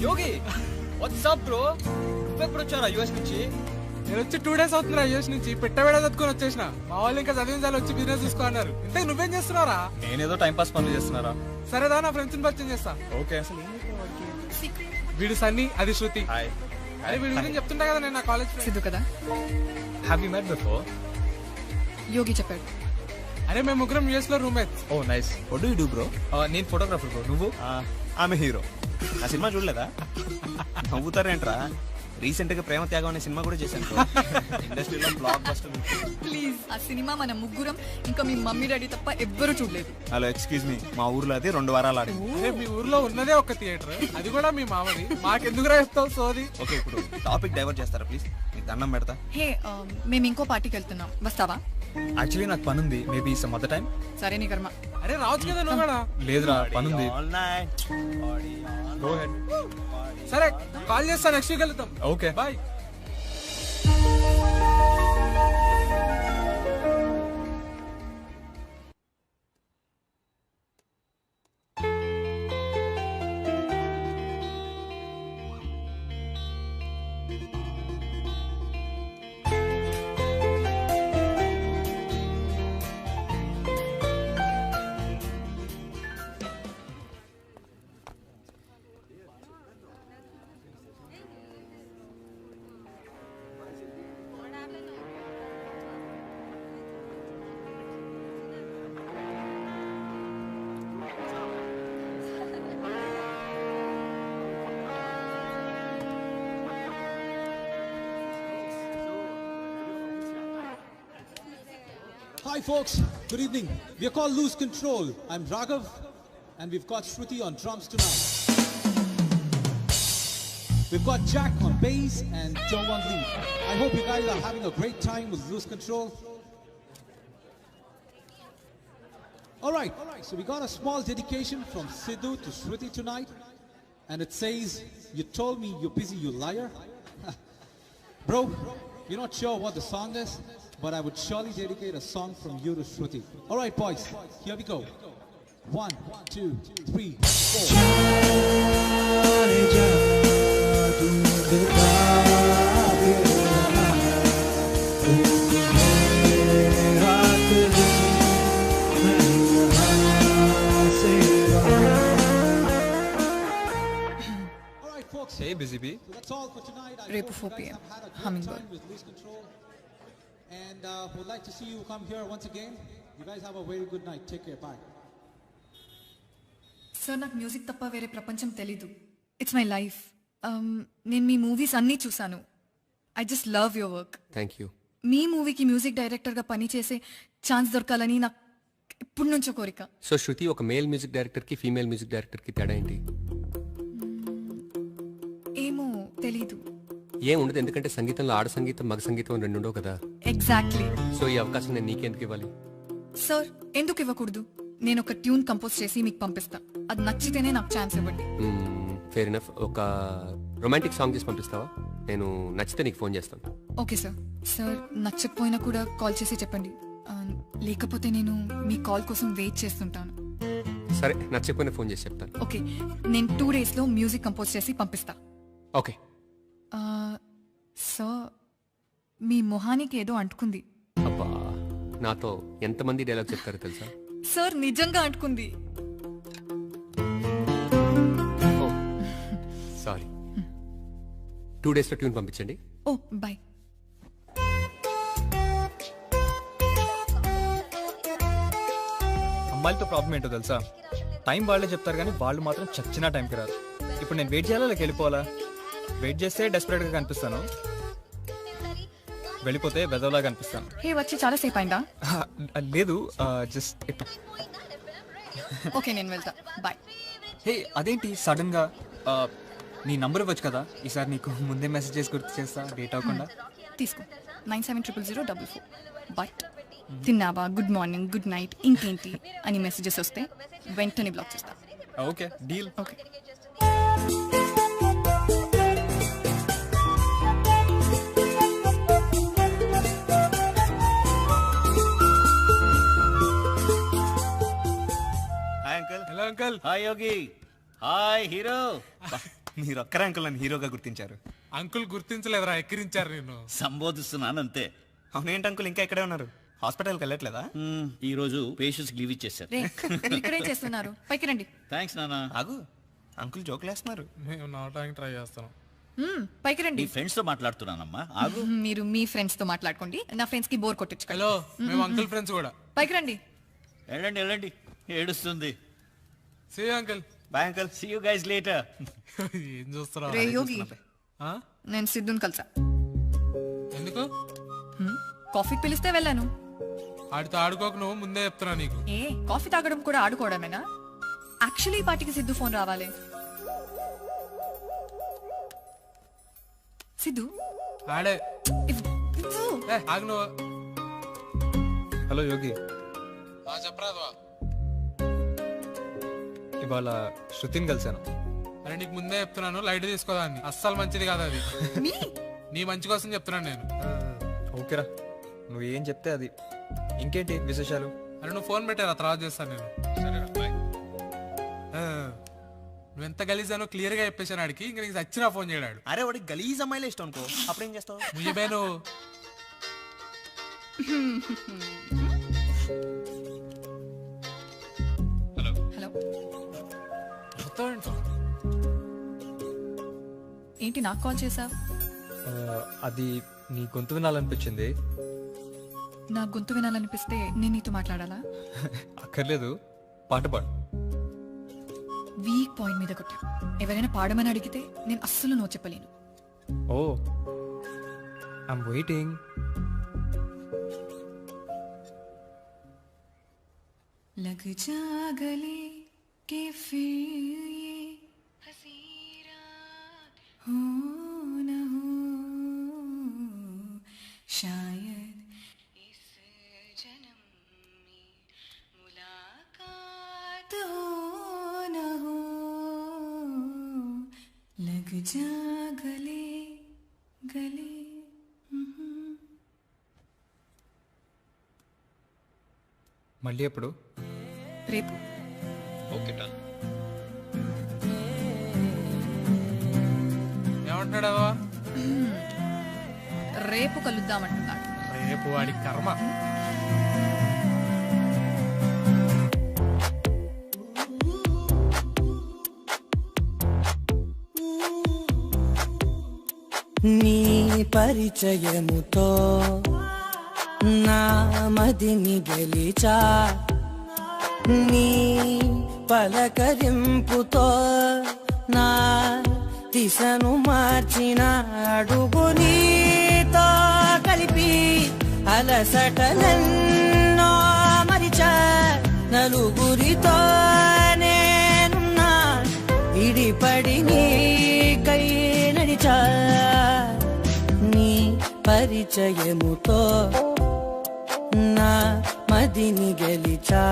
యోగి వాట్సాప్ బ్రో, నువ్వెప్పుడు వచ్చారా యూఎస్ నుంచి? నేను వచ్చి 2 days అవుతుందిరా యూఎస్ నుంచి. పెట్టబెడ చదువుకొని వచ్చేసిన. మా వాళ్ళు ఇంకా చదివించాలి, వచ్చి బిజినెస్ చూసుకో అన్నారు. ఇంతకు నువ్వేం చేస్తున్నారా? నేనేదో టైం పాస్ పనులు చేస్తున్నారా. సరేదా, నా ఫ్రెండ్స్ పరిచయం చేస్తా. ఓకే. అసలు వీడు సన్నీ, అది శృతి. అరే వీడి గురించి చెప్తుంటా కదా నేను, నా కాలేజ్ సిద్ధు కదా. Have you met before? Yogi చెప్పాడు. అరే మేము ముగ్గురం యూఎస్ లో roommates. Oh nice. What do you do bro? నేను ఫోటోగ్రాఫర్ బ్రో. నువ్వు? ఆమె హీరో. ఆ సినిమా చూడలేదా? నవ్వుతారేంట్రా? రీసెంట్ గా ప్రేమ త్యాగం అనే సినిమా కూడా చేశాను ఇండస్ట్రీలో బ్లాక్ బస్టర్. ప్లీజ్ ఆ సినిమా మన ముగ్గురం ఇంకా మీ మమ్మీ డాడీ తప్ప ఎవ్వరూ చూడలేదు. హలో ఎక్స్క్యూజ్ మీ, మా ఊర్లో అది 2 వారాలు ఆడింది. అరే మీ ఊర్లో ఉన్నదే ఒక థియేటర్, అది కూడా మీ మామది. మాకెందుకు రాస్తావు సోది? ఓకే ఇప్పుడు టాపిక్ డైవర్ట్ చేస్తారా ప్లీజ్? మీకు దండం పెడతా. హే మేము ఇంకో పార్టీకి వెళ్తున్నాం, వస్తావా? యాక్చువల్లీ నాకు పని ఉంది, మేబీ సమ్ అదర్ టైం. సరే నీ కర్మ. అరే రావచ్చు కదా నువ్వు కూడా. లేదురా పనుంది. Go ahead. సరే కాల్ చేస్తా, నెక్స్ట్ వీక్ వెళ్తాం. Okay bye. Hi folks, good evening. We are called Lose Control. I'm Raghav and we've got Shruti on drums tonight. We've got Jack on bass and John on lead. I hope you guys are having a great time with Lose Control. Alright, so we got a small dedication from Sidhu to Shruti tonight. And it says, you told me you're busy, you liar. Bro, you're not sure what the song is, but I would surely dedicate a song from you to Shruti. Alright boys, here we go. 1, 2, 3, 4. Hey busy bee. So that's all for tonight. I Rape hope 4 you guys PM. have had a great Hummingbird. time with Lose Control. And would like to see you come here once again. You guys have a very good night. Take care. Bye. Sir నాకు music తప్ప వేరే ప్రపంచం తెలీదు. It's my life. నేను మీ movies అన్నీ చూసాను. I just love your work. Thank you. మీ మూవీకి మ్యూజిక్ డైరెక్టర్గా పనిచేసే ఛాన్స్ దొరకాలని నాకు ఎప్పటి నుంచో కోరిక. సో శృతి, ఒక మేల్ మ్యూజిక్ డైరెక్టర్కి ఫీమేల్ మ్యూజిక్ డైరెక్టర్కి తేడా ఏంటి? ఏమో తెలీదు. ఏం ఉండదు, ఎందుకంటే సంగీతంలో ఆడ సంగీతం మగ సంగీతం 2 ఉండవు కదా. ఎగ్జాక్ట్లీ. సో ఈ అవకాశం నేను నీకెందుకు ఇవ్వాలి? సార్ ఎందుకు ఇవ్వకూడదు? నేను ఒక ట్యూన్ కంపోజ్ చేసి మీకు పంపిస్తా. అది నచ్చితేనే నాకు ఛాన్స్ ఇవ్వండి. Fair enough. ఒక రొమాంటిక్ సాంగ్ చేసి పంపిస్తావా? నేను నచ్చితే నీకు ఫోన్ చేస్తాను. Okay sir. సార్ నచ్చకపోయినా కూడా కాల్ చేసి చెప్పండి. లేకపోతే నేను మీ కాల్ కోసం వెయిట్ చేస్తుంటాను. సరే, నచ్చకపోయినా ఫోన్ చేసి చెప్తాను. ఓకే, నేను 2 daysలో మ్యూజిక్ కంపోజ్ చేసి పంపిస్తా. ఓకే. సార్ మీ మొహానికి ఏదో అంటుకుంది. అబ్బా, నాతో ఎంతమంది డైలాగ్ చెప్తారో తెలుసా? సార్ నిజంగా అంటుకుంది. సారీ. 2 daysలో ట్యూన్ పంపించండి. ఓ బాయ్. అమ్మాయిలతో ప్రాబ్లం ఏంటో తెలుసా? టైం వాళ్ళే చెప్తారు కానీ వాళ్ళు మాత్రం చచ్చినా టైంకి రారు. ఇప్పుడు నేను వెయిట్ చేయాలా లేక వెళ్ళిపోవాలా? వెయిట్ చేస్తే డెస్పరేట్గా కనిపిస్తాను, వెళ్ళిపోతే వెదవలా కనిపిస్తాను. హే, వచ్చి చాలా సేపు అయిందా? లేదు, జస్ట్ ఓకే నేను వెళ్తా. బాయ్. హే, అదేంటి సడన్ గా? నీ నంబర్ ఇవ్వచ్చు కదా, ఈసారి నీకు ముందే మెసేజ్ చేసి గుర్తు చేస్తా, డేట్ అవ్వకుండా. తీసుకో. 970004. బాయ్. తిన్నావా, గుడ్ మార్నింగ్, గుడ్ నైట్, ఇంకేంటి అని మెసేజెస్ వస్తే వెంటనే బ్లాక్ చేస్తా. Okay deal. Okay. Hi uncle. Hello uncle. Hi Yogi. Hi hero. మీరు ఒక్కరే అంకుల్ నన్ను హీరోగా గుర్తించారు. అంకుల్ గుర్తించలేదురా, ఎక్కిరించారు నేను. సంబోధిస్తున్నాను అంతే. అవునేంటి అంకుల్ ఇంకా ఇక్కడే ఉన్నారు? హాస్పిటల్కి వెళ్ళట్లేదా? ఈ రోజు పేషెంట్స్ లీవ్ ఇచ్చేసారు. ఇక్కడేం చేస్తున్నారు? పైకి రండి. థ్యాంక్స్ నానా. ఆగు, అంకుల్ జోకులు వేస్తున్నారు. మేము నవ్వడానికి ట్రై చేస్తాను. పైకి రండి. నీ ఫ్రెండ్స్ తో మాట్లాడుతున్నానమ్మా, ఆగు. మీరు మీ ఫ్రెండ్స్ తో మాట్లాడుకోండి, నా ఫ్రెండ్స్ కి బోర్ కొట్టచ్చు. హలో, మేము అంకుల్ ఫ్రెండ్స్ కూడా. పైకి రండి. వెళ్ళండి వెళ్ళండి, ఏడుస్తుంది. See you uncle. Bye uncle. See you guys later. ఏం చూస్తున్నావు? రే యోగి, నేను సిద్ధుని కలిసా. ఎందుకు? కాఫీకి పిలిస్తే వెళ్ళాను. ఆడితో ఆడుకోక నువ్వు ముందే చెప్తున్నా నీకు. ఏ కాఫీ తాగడం కూడా ఆడుకోవడమేనా? యాక్చువల్లీ ఈ పార్టీకి సిద్ధు ఫోన్ రావాలి. సిద్ధు ఆడే సిద్ధు ఆగు నువ్వు. హలో యోగి, చెప్పరాదువా? ఇవాళ శృతిని కలిశాను. అరే నీకు ముందే చెప్తున్నాను, లైట్ తీసుకోదాన్ని. అస్సలు మంచిది కాదు అది. నీ మంచి కోసం చెప్తున్నాను నేను. ఓకేరా, నువ్వు ఏం చెప్తే అది. ఇంకేంటి విశేషాలు? అరే నువ్వు ఫోన్ పెట్టారా, తర్వాత చేస్తాను నేను. నువ్వు ఎంత గలీజానో క్లియర్ గా చెప్పేశాను ఆడికి. ఇంక నీకు చచ్చినా ఫోన్ చేయడాడు. అరే వాడికి గలీజ్ అమ్మాయిలే ఇష్టం అనుకో, అప్పుడేం చేస్తావు? ముయ్యబేను. హలో ఏంటి నాకు కాల్ చేసావు? అది నీ గొంతు వినాలనిపించింది. నా గొంతు వినాలనిపిస్తే నేను నీతో మాట్లాడాలా? అక్కర్లేదు, పాట పాడు. వీక్ పాయింట్ మీద కొట్టా. ఎవరైనా పాడమని అడిగితే నేను అస్సలు నో చెప్పలేను. ఓ, ఐమ్ వెయిటింగ్. लग जा गले के फिर ये हंसी रात हो न हो, शायद इस जन्म में मुलाकात हो न हो. लग जा गले गले. మళ్ళీ ఎప్పుడు? రేపు. Okay done. ఏమంటున్నాడు? రేపు కలుద్దామంటున్నాడు. రేపు వాడి కర్మ. నీ పరిచయముతో నా మదిని గెలిచా, నీ పలకరింపుతో నా దిశను మార్చిన అడుగు నీతో కలిపి అలసటలెన్నో మరిచా, నలుగురితో నేనున్నా ఇడిపడి నీకై నడిచా, నీ పరిచయముతో నా మదిని గెలిచా.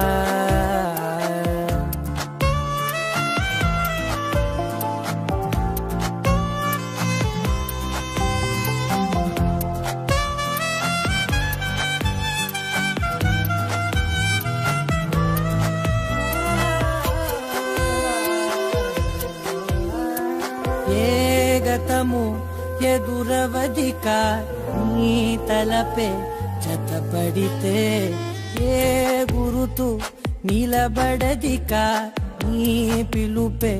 ఏ గతము ఎదురవదిక నీ తలపే జతపడితే, ఏ గురుతు నిలబడదిక నీ పిలుపే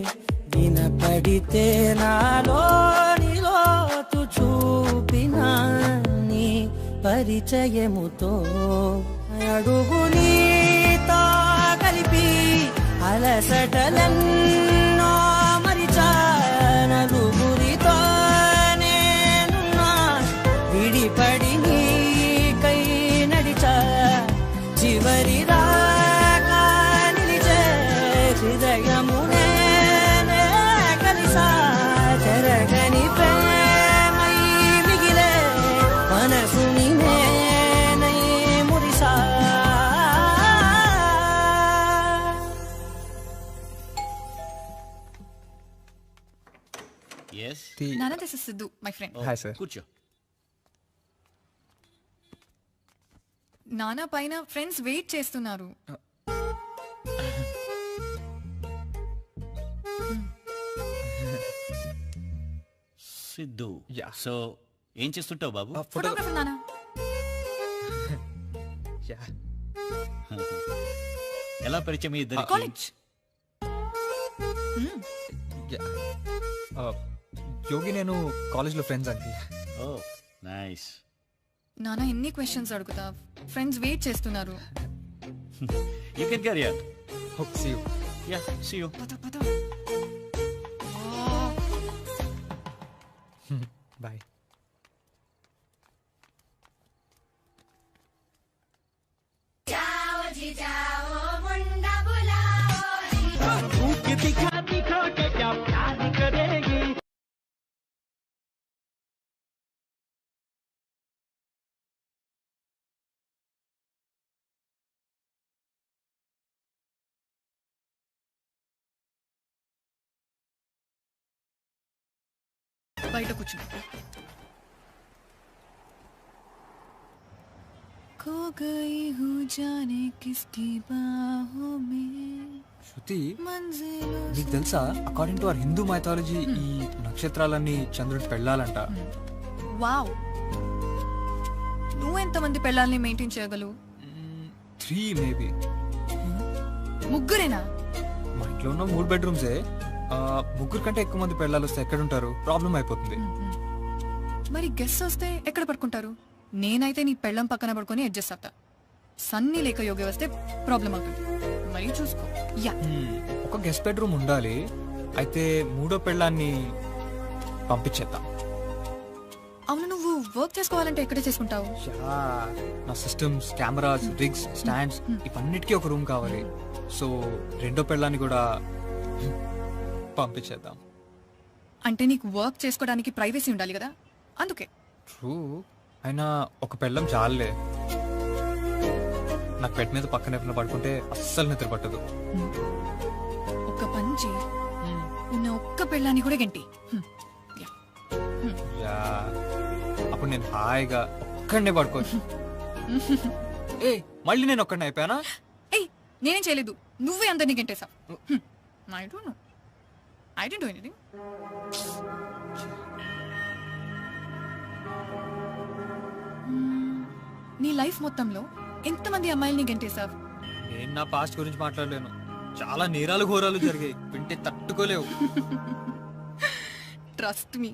వినపడితే, నాలో నిలోతు చూపిన నీ పరిచయముతో అడుగు నీతో కలిపి అలసటలెన్నో మరిచా, నలుగురితో నేనున్నా విడిపడి నీకై నడిచా, చివరి దాకా నిలిచే హృదయమునే కలిసా, చెరగని ప్రేమై మిగిలే మనసుని నేనై మురిసా. Yes. Nana, this is Sidhu, my friend. Hi, sir. కూర్చో. నానా పైన ఫ్రెండ్స్ వెయిట్ చేస్తున్నారు. సిద్ధు, సో ఏం చేస్తుంటావు బాబు? ఫోటోగ్రఫర్ నానా. ఎలా పరిచయం మీ ఇద్దరికి? కాలేజ్. యోగి నేను కాలేజ్లో ఫ్రెండ్స్ అండి. Oh nice. నానా ఎన్ని క్వశ్చన్స్ అడుగుతా, ఫ్రెండ్స్ వెయిట్ చేస్తున్నారు. You can carry on. Hope see you. Yeah see you. Bye. బయట కూర్చో. खो गई हूँ जाने किसकी बाहों में. శృతి, నీకు తెలుసా according to our Hindu mythology ఈ నక్షత్రాలన్నీ చంద్రుడికి వెళ్ళాలంట. వావ్, నువ్వు ఎంతమంది పెళ్ళాలని మెయింటైన్ చేయగలవు? 3 మేబీ. ముగ్గురేనా? మా ఇంట్లో ఉన్న 3 బెడ్రూమ్సే. ముగ్గురు కంటే ఎక్కువ మంది పెళ్ళాలు వస్తే ఎక్కడ ఉంటారు? ప్రాబ్లం అయిపోతుంది. మరి గెస్ట్ వస్తే ఎక్కడ పడుకుంటారు? నేనైతే నీ పెళ్ళం పక్కన పడుకొని అడ్జస్ట్ అవుతా. సన్నీ లేక యోగి వస్తే ప్రాబ్లం అవుతుంది. మరి చూసుకో. యా, ఒక గెస్ట్ బెడ్రూమ్ ఉండాలి. అయితే 3వ పెళ్ళాన్ని పంపించేద్దాం. అవును, నువ్వు వర్క్ చేసుకోవాలంటే ఎక్కడ చేసుకుంటావు? నా సిస్టమ్స్, కెమెరాస్, రిగ్స్, స్టాండ్స్ ఇవన్నిటికీ ఒక రూమ్ కావాలి. సో 2వ పెళ్ళాన్ని కూడా పంపించేద్దాం. అంటే నీకు వర్క్ చేసుకోవడానికి ప్రైవసీ ఉండాలి కదా, అందుకే. ట్రూ, అయినా ఒక పెళ్ళం చాలే. నాకు బెడ్ మీద పక్కన ఎప్పుడు పడుకుంటే అస్సలు నిద్ర పట్టదు. ఒక పంచి ఉన్న ఒక్క పెళ్ళాన్ని కూడా గంటి. అప్పుడు నేను హాయిగా ఒక్కడనే పడుకోవచ్చు. ఏ మళ్ళీ నేను ఒక్కడనే అయిపోయానా? ఏయ్, నేనేం చేయలేదు, నువ్వే అందరినీ గంటేసావు. I don't know. I didn't do anything. నీ లైఫ్ మొత్తంలో ఎంతమంది అమ్మాయిల్ని గంటేసావు? నేను నా పాస్ట్ గురించి మాట్లాడలేను. చాలా నేరాలు ఘోరాలు జరిగాయి, వింటే తట్టుకోలేవు. ట్రస్ట్ మీ,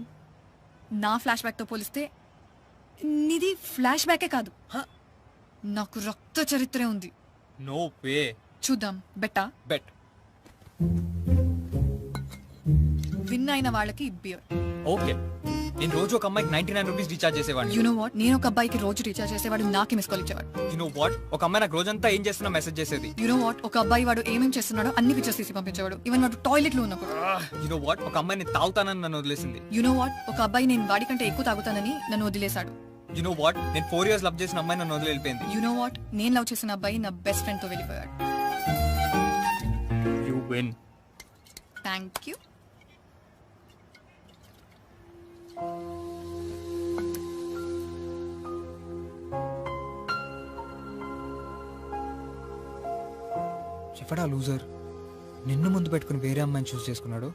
నా ఫ్లాష్ బ్యాక్ తో పోలిస్తే నీది ఫ్లాష్ బ్యాకే కాదు, నాకు రక్త చరిత్రే ఉంది. No way. చూద్దాం, బెట్టా? బెట్. విన్ అయిన వాళ్ళకి బియర్. ఓకే. నేను రోజు ఒక అమ్మాయికి 99 రూపీస్ రీఛార్జ్ చేసేవాడిని. యు నో వాట్, నేను ఒక అబ్బాయికి రోజు రీఛార్జ్ చేసేవాడు, నాకే మిస్ కాల్ ఇచ్చేవాడు. యు నో వాట్, ఒక అమ్మాయి నాకు రోజంతా ఏం చేస్తున్నా మెసేజ్ చేసేది. యు నో వాట్, ఒక అబ్బాయి వాడు ఏమేం చేస్తున్నాడో అన్ని పిక్చర్స్ తీసి పంపించేవాడు, ఈవెన్ వాడు టాయిలెట్ లో ఉన్నప్పుడు. యు నో వాట్, ఒక అమ్మాయి నేను తాగుతానని నన్ను వదిలేసింది. యు నో వాట్, ఒక అబ్బాయి నేను వాడి కంటే ఎక్కువ తాగుతానని నన్ను వదిలేశాడు. యు నో వాట్, నేను 4 years లవ్ చేసిన అమ్మాయి నన్ను వదిలి వెళ్ళిపోయింది. యు నో వాట్, నేను లవ్ చేసిన అబ్బాయి నా బెస్ట్ ఫ్రెండ్ తో వెళ్ళిపోయాడు. You win. Thank you. చెప్పడా లూజర్, నిన్ను ముందు పెట్టుకుని వేరే అమ్మాయిని చూస్ చేసుకున్నాడు.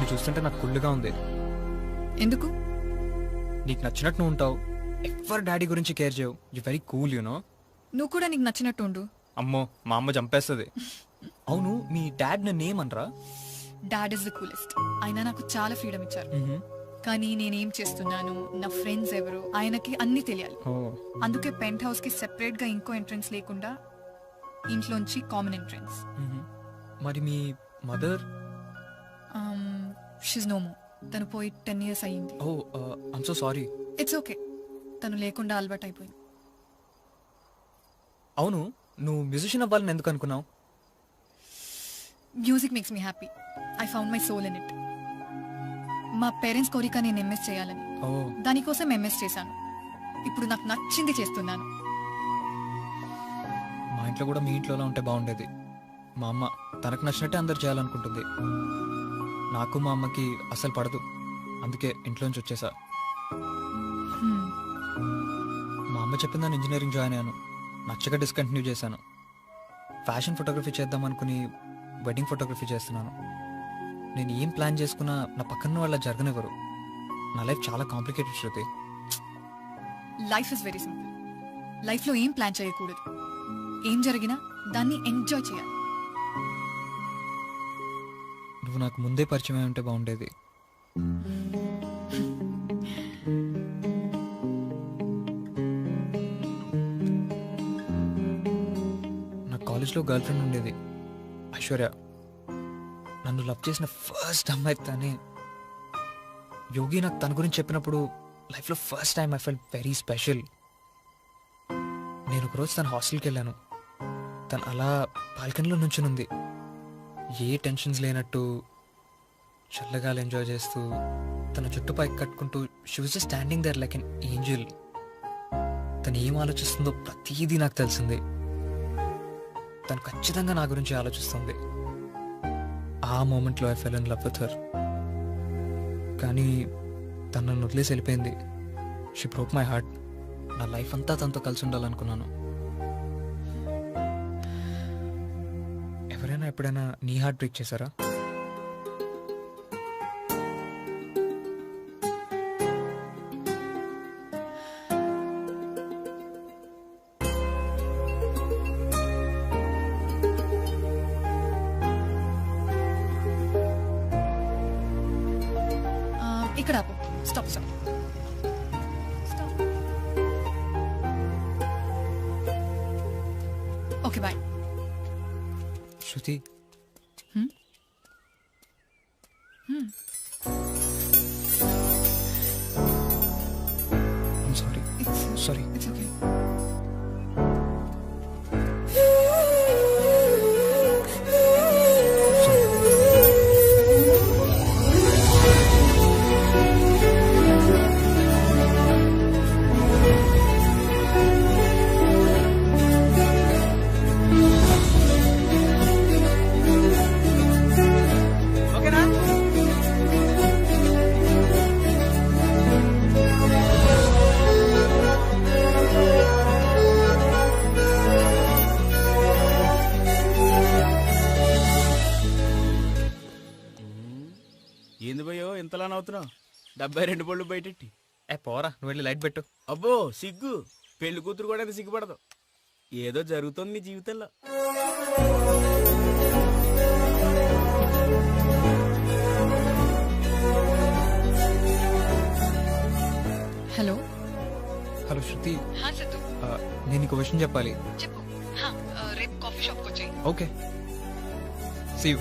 చూస్తుంటే నాకు కుళ్ళుగా ఉంది. ఎందుకు? నీకు నచ్చినట్టు నువ్వు ఉంటావు, ఎవరి డాడీ గురించి కేర్ చేయవు. You very cool, you know. నువ్వు కూడా నీకు నచ్చినట్టు ఉండు. అమ్మో, మా అమ్మ చంపేస్తుంది. అవును, మీ డాడ్ నన్ను ఏమనరా? Dad is the coolest. ఆయన నాకు చాలా ఫ్రీడమ్ ఇచ్చారు. కానీ నేనేం చేస్తున్నాను, నా ఫ్రెండ్స్ ఎవరు, ఆయనకి అన్ని తెలియాలి. అందుకే పెంట్ హౌస్ కి సెపరేట్ గా ఇంకో ఎంట్రన్స్ లేకుండా ఇంట్లోంచి కామన్ ఎంట్రన్స్. మరి మీ మదర్? She's no more. తను పోయి 10 years అయ్యింది. Oh, I'm so sorry. It's okay, తను లేకుండా అలవాటు అయిపోయింది. అవును, నువ్వు మ్యూజిషియన్ అవ్వాలని ఎందుకు అనుకున్నావు? Music makes me happy. I found my soul in it. మా పేరెంట్స్ కోరిక నేను ఎంఎస్ చేయాలని, దానికోసం ఎంఎస్ చేశాను. ఇప్పుడు నాకు నచ్చింది చేస్తున్నాను. మా ఇంట్లో కూడా మీ ఇంట్లోనే ఉంటే బాగుండేది. మా అమ్మ తనకు నచ్చినట్టే అందరు చేయాలనుకుంటుంది. నాకు మా అమ్మకి అసలు పడదు, అందుకే ఇంట్లోంచి వచ్చేసా. మా అమ్మ చెప్పిందని ఇంజనీరింగ్ జాయిన్ అయ్యాను, నచ్చక డిస్కంటిన్యూ చేశాను. ఫ్యాషన్ ఫోటోగ్రఫీ చేద్దాం అనుకుని వెడ్డింగ్ ఫోటోగ్రఫీ చేస్తున్నాను. నేను ఏం ప్లాన్ చేసుకున్నా నా పక్కన వాళ్ళ జరగనివ్వరు. నా లైఫ్ చాలా complicated Shruti. Life is very simple. లైఫ్లో ఏం ప్లాన్ చేయకూడదు, ఏం జరిగినా దాన్ని ఎంజాయ్ చేయాలి. నువ్వు నాకు ముందే పరిచయం అయి ఉంటే బాగుండేది. నా కాలేజ్లో గర్ల్ ఫ్రెండ్ ఉండేది, ఐశ్వర్య. నన్ను లవ్ చేసిన ఫస్ట్ అమ్మాయి తనే. యోగి నాకు తన గురించి చెప్పినప్పుడు లైఫ్లో first time I felt very special. నేను ఒకరోజు తన హాస్టల్కి వెళ్ళాను. తను అలా బాల్కనీలో నుంచునుంది, ఏ టెన్షన్స్ లేనట్టు చల్లగా ఎంజాయ్ చేస్తూ, తన చుట్టుపై కట్టుకుంటూ. She was just standing there like an angel. తను ఏం ఆలోచిస్తుందో ప్రతిదీ నాకు తెలిసింది. తను ఖచ్చితంగా నా గురించి ఆలోచిస్తుంది. ఆ మూమెంట్లో I fell in love with her. కానీ తను నన్ను వదిలేసి వెళ్ళిపోయింది. She broke my heart. నా లైఫ్ అంతా తనతో కలిసి ఉండాలనుకున్నాను. ఎవరైనా ఎప్పుడైనా నీ హార్ట్ బ్రేక్ చేశారా? ఇక్కడ ఆపు. Stop stop. Okay bye. Shruti, sorry sorry. It's okay. ఏంది భయో ఇంతలా నవ్వుతున్నావు? 72 పళ్ళు బయటెట్టి. పోరా, నువ్వు వెళ్ళి లైట్ పెట్టు. అబ్బో సిగ్గు, పెళ్లి కూతురు కూడా ఎంత సిగ్గుపడదు. ఏదో జరుగుతుంది నీ జీవితంలో. హలో హలో శృతి, హా సిద్ధు, నేను నీకు విషయం చెప్పాలి. చెప్పు. రేపు కాఫీ షాప్కి వచ్చి. Okay, see you.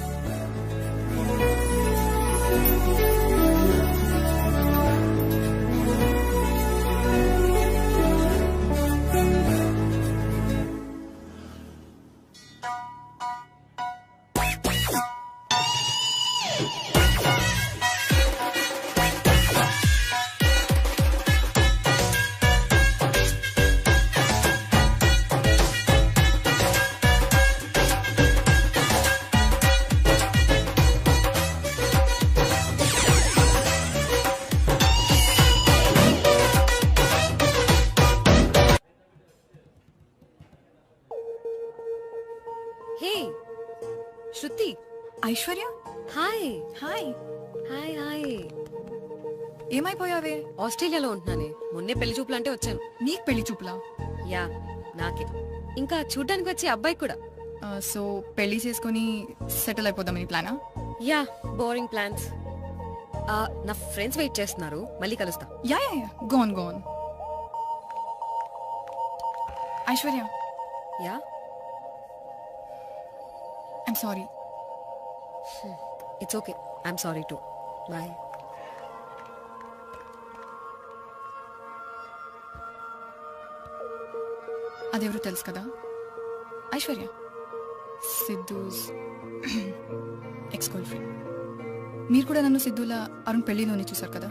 Hey Shruti. Aishwarya, hi. Hi. Hi hi. ఏమైపోయావే? ఆస్ట్రేలియాలో ఉంటున్నానే. మొన్నే పెళ్లి చూపులు అంటే వచ్చాను. నీకు పెళ్లి చూపులా? యా, నాకే. ఇంకా చూడ్డానికి వచ్చే అబ్బాయి కూడా. సో పెళ్లి చేసుకుని సెటిల్ అయిపోదామని ప్లానా? Yeah, boring plans. నా ఫ్రెండ్స్ వెయిట్ చేస్తున్నారు, మళ్ళీ కలుస్తా. Yeah yeah yeah, gone gone. Aishwarya. Yeah, I'm sorry. It's okay, I'm sorry too. Bye. అదెవరో తెలుసు కదా? Aishwarya, Siddhu's ex girlfriend. మీరు కూడా నన్ను సిద్ధులా అరుణ్ పెళ్లిలోనే చూసారు కదా?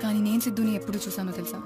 కానీ నేను సిద్ధుని ఎప్పుడు చూసానో తెలుసా?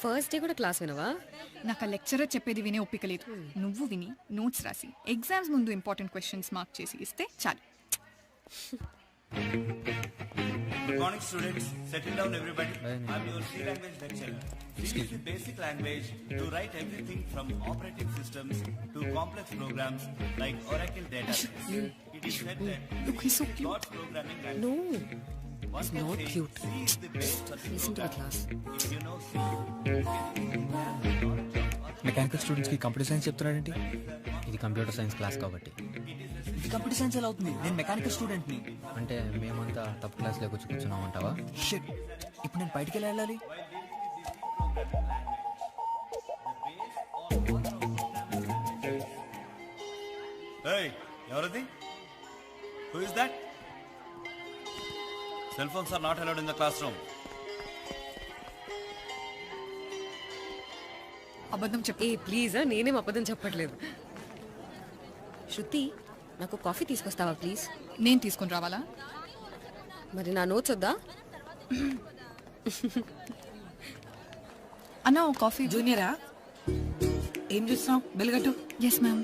ఫస్ట్ డే కూడా క్లాస్ వినవా? నాకు ఆ లెక్చరర్ చెప్పేది వినే ఒప్పిక లేదు. నువ్వు విని నోట్స్ రాసి ఎగ్జామ్స్ ముందు ఇంపార్టెంట్ క్వశ్చన్స్ మార్క్ చేసి ఇస్తే చాలు. Good morning, students. Settle down, everybody. I'm your C language lecturer. C is the basic language to write everything from operating systems to complex programs like Oracle database. It is said that Look, he's so cute. God's programming language. No, One he's can not say cute. C is the base for the Listen to the program. class. If you know C, mechanical స్టూడెంట్స్కి computer science చెప్తున్నాడేంటి? ఇది computer science class కాబట్టి. ఇది computer science ఎలా అవుతుంది? నేను mechanical స్టూడెంట్ని. అంటే మేమంతా టఫ్ క్లాస్లోకి వచ్చి కూర్చున్నామంటావా? షిట్, ఇప్పుడు నేను బయటికి ఎలా వెళ్ళాలి? Hey, ఎవరది? Who is that? Cell phones are not allowed in the classroom. అబద్ధం చెప్పు. ఏ ప్లీజ్, నేనేం అబద్ధం చెప్పట్లేదు. శృతి, నాకు కాఫీ తీసుకొస్తావా ప్లీజ్? నేను తీసుకుని రావాలా? మరి నా నోట్స్ వద్దా? అన్నా ఓ కాఫీ. జూనియరా, ఏం చూస్తున్నావు? బిల్ కట్టు. Yes ma'am.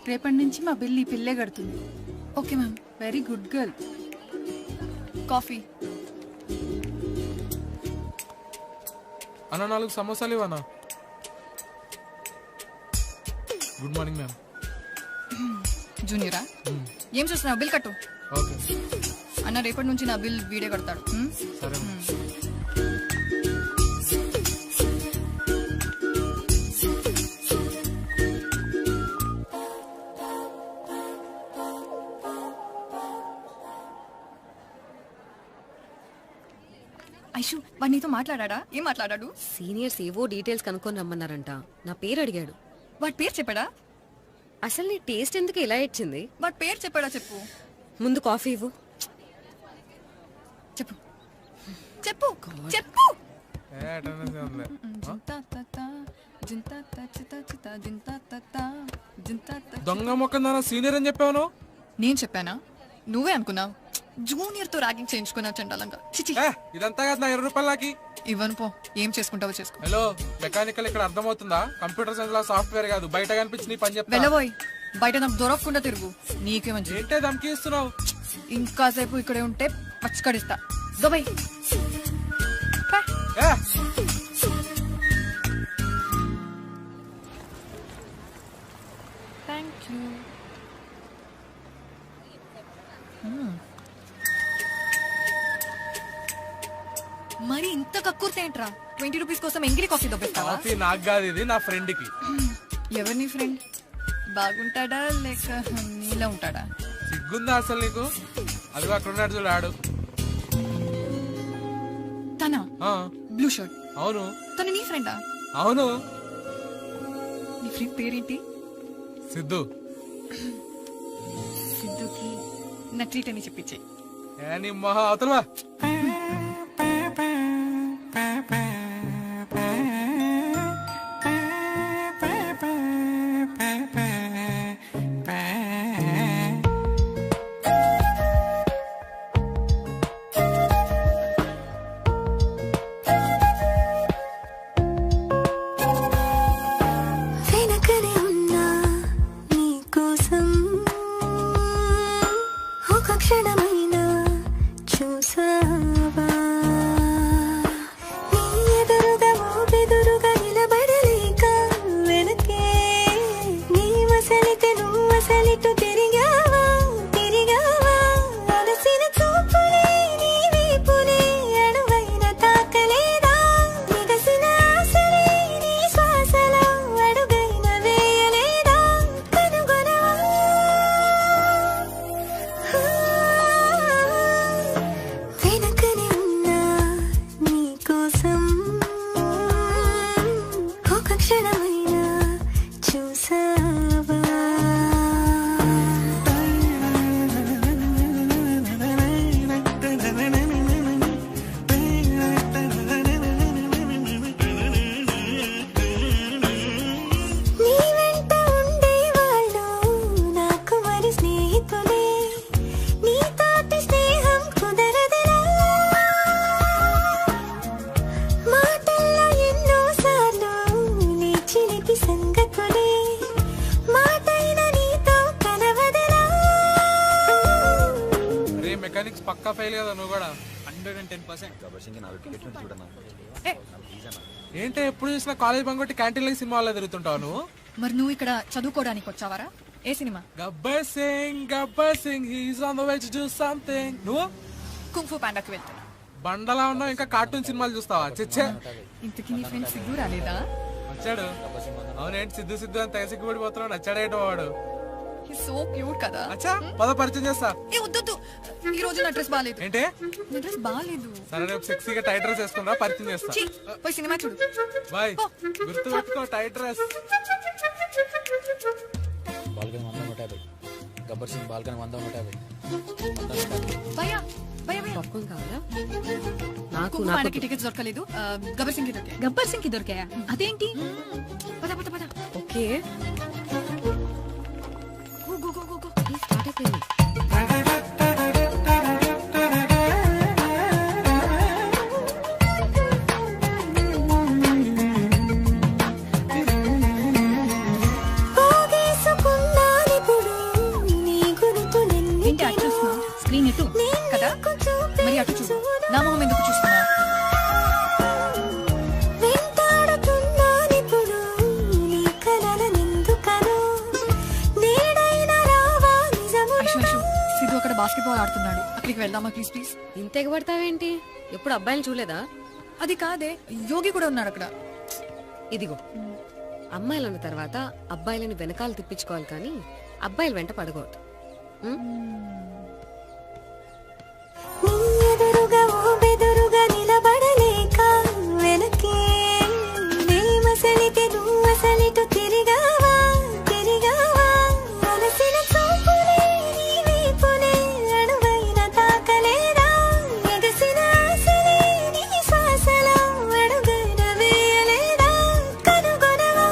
రేపటి నుంచి మా బిల్ ఈ పిల్లే కడుతుంది. Okay ma'am. Very good girl. Coffee. అన్న 4 సమోసాలు ఇవ్వనా? Good morning ma'am. జూనియరా, ఏం చూస్తున్నావు? బిల్ కట్టు. ఓకే అన్న, రేపటి నుంచి నా బిల్ వీడే కడతాడు. సరే. ఐషు, వాడు నీతో మాట్లాడా? ఏం మాట్లాడాడు? సీనియర్స్ ఏవో డీటెయిల్స్ కనుక్కొని రమ్మన్నారంట. నా పేరు అడిగాడు. వాడి పేరు చెప్పాడా? అసలు నీ టేస్ట్ ఎందుకు ఇలా ఇచ్చింది? వాడి పేరు చెప్పాడా? చెప్పు. ముందు కాఫీ ఇవ్వు. చెప్పు చెప్పు చెప్పు. దొంగ మొక్క సీనియర్ అని చెప్పాను. నేను చెప్పానా? నువ్వే అనుకున్నావు. జూనియర్ తో ర్యాగింగ్ చేయించుకున్నా చండాలంగా. చిచి, ఇదంతా కాదు నా 20 రూపాయలు నాకి. ఇవ్వను పో. ఏం చేసుకుంటావో చేసుకో. హలో, మెకానికల్ ఇక్కడ అర్థమవుతుందా? కంప్యూటర్ సైన్స్ లో సాఫ్ట్వేర్ కాదు, బయట కనిపించి నీ పని చెప్తా. వెళ్ళబోయ్, బయట నాకు దొరకకుండా తిరుగు. నీకే మంచి. ఏంటే ధమ్కి ఇస్తున్నావు? ఇంకాసేపు ఇక్కడే ఉంటే పచ్చకడిస్తా. దుబాయ్. Thank you. మరి ఇంత కక్కుర్తేంట్రా? 20 రూపీస్ కోసం ఎంగిరి కాఫీ దొబ్బేస్తావా? కాఫీ నాకు కాదు, ఇది నా ఫ్రెండ్ కి. ఎవరు నీ ఫ్రెండ్? బాగుంటాడా లేక నీలా ఉంటాడా? సిగ్గుందా అసలు నీకు? అదిగో అక్కడ ఉన్నాడు చూడు, ఆడు. తనా? Blue shirt. అవును. తను నీ ఫ్రెండా? అవును. నీ ఫ్రెండ్ పేరేంటి? సిద్ధు. సిద్ధుకి నా ట్రీట్ అని చెప్పించే. నీ మొహం అవతలవా. వెనకనే ఉన్నా నీ కోసం ఒక క్షణమైనా చూసా మ్యాథ్స్ పక్కా ఫెయిల్ కదా నువ్వు కూడా. 110%. ఏంటి ఎప్పుడు చూసినా కాలేజ్ బంగొట్టి క్యాంటీన్లో సినిమా వాళ్ళ తిరుగుతుంటావు నువ్వు? మరి నువ్వు ఇక్కడ చదువుకోవడానికి వచ్చావారా? ఏ సినిమా? Gabbar Singh he's on the way to do something. నువ్వు కుంఫు పాండాకి వెళ్తున్నా. బండలా ఉన్నావు, ఇంకా కార్టూన్ సినిమాలు చూస్తావా? చెచ్చే. ఇంతకీ నీ ఫ్రెండ్ సిద్ధు రాలేదా? వచ్చాడు. అవునేంటి సిద్ధు సిద్ధు అని తెగ సిగ్గుపడిపోతున్నాడు. నచ్చాడేటో వాడు. సో క్యూట్ కదా. అచ్చా పద పరిచయం చేస్తా. ఏ వద్దు, ఈ రోజు నా డ్రెస్ బాగాలేదు. ఏంటి? నా డ్రెస్ బాగాలేదు. సరే రేపు సెక్సీగా టైట్ డ్రెస్ వేసుకుంటా, పరిచయం చేస్తా. పోయి సినిమా చూడు. బాయ్. గుర్తు పెట్టుకో tight dress. Balcony 100-150. Gabbar Singh balcony 100-150. భయ్యా పాప్కార్న్ కావాలా? కుంఫు పాండాకి టికెట్స్ దొరకలేదు. గబ్బర్ సింగ్ కి దొరికాయి. గబ్బర్ సింగ్ కి దొరికాయా? అదేంటి? పద ఓకే గో స్టార్ట్ అయిపోయింది. ఏంటి అటు చూస్తున్నావు? స్క్రీన్ ఇటు కదా, మరి అటు చూడు. నా మొహం ఎందుకు చూస్తున్నావు? సిద్ధు అక్కడ బాస్కెట్బాల్ ఆడుతున్నాడు, అక్కడికి వెళ్దామా ప్లీజ్? ఇంత ఎగబడతావేంటి? ఎప్పుడు అబ్బాయిని చూడలేదా? అది కాదే, యోగి కూడా ఉన్నాడు అక్కడ. ఇదిగో అమ్మాయిలన్న తర్వాత అబ్బాయిలను వెనకాల తిప్పించుకోవాలి కానీ అబ్బాయిలు వెంట పడకూడదు. నిలబడలేక వెనకే మసలికి నువ్వు అసలిటు తిరిగావా అలసిన చూపులే నీ వైపునే అణువైన తాకలేదా ఎగసిన ఆశలే నీ శ్వాసలో అడుగైన వేయలేదా కనుగొనవా?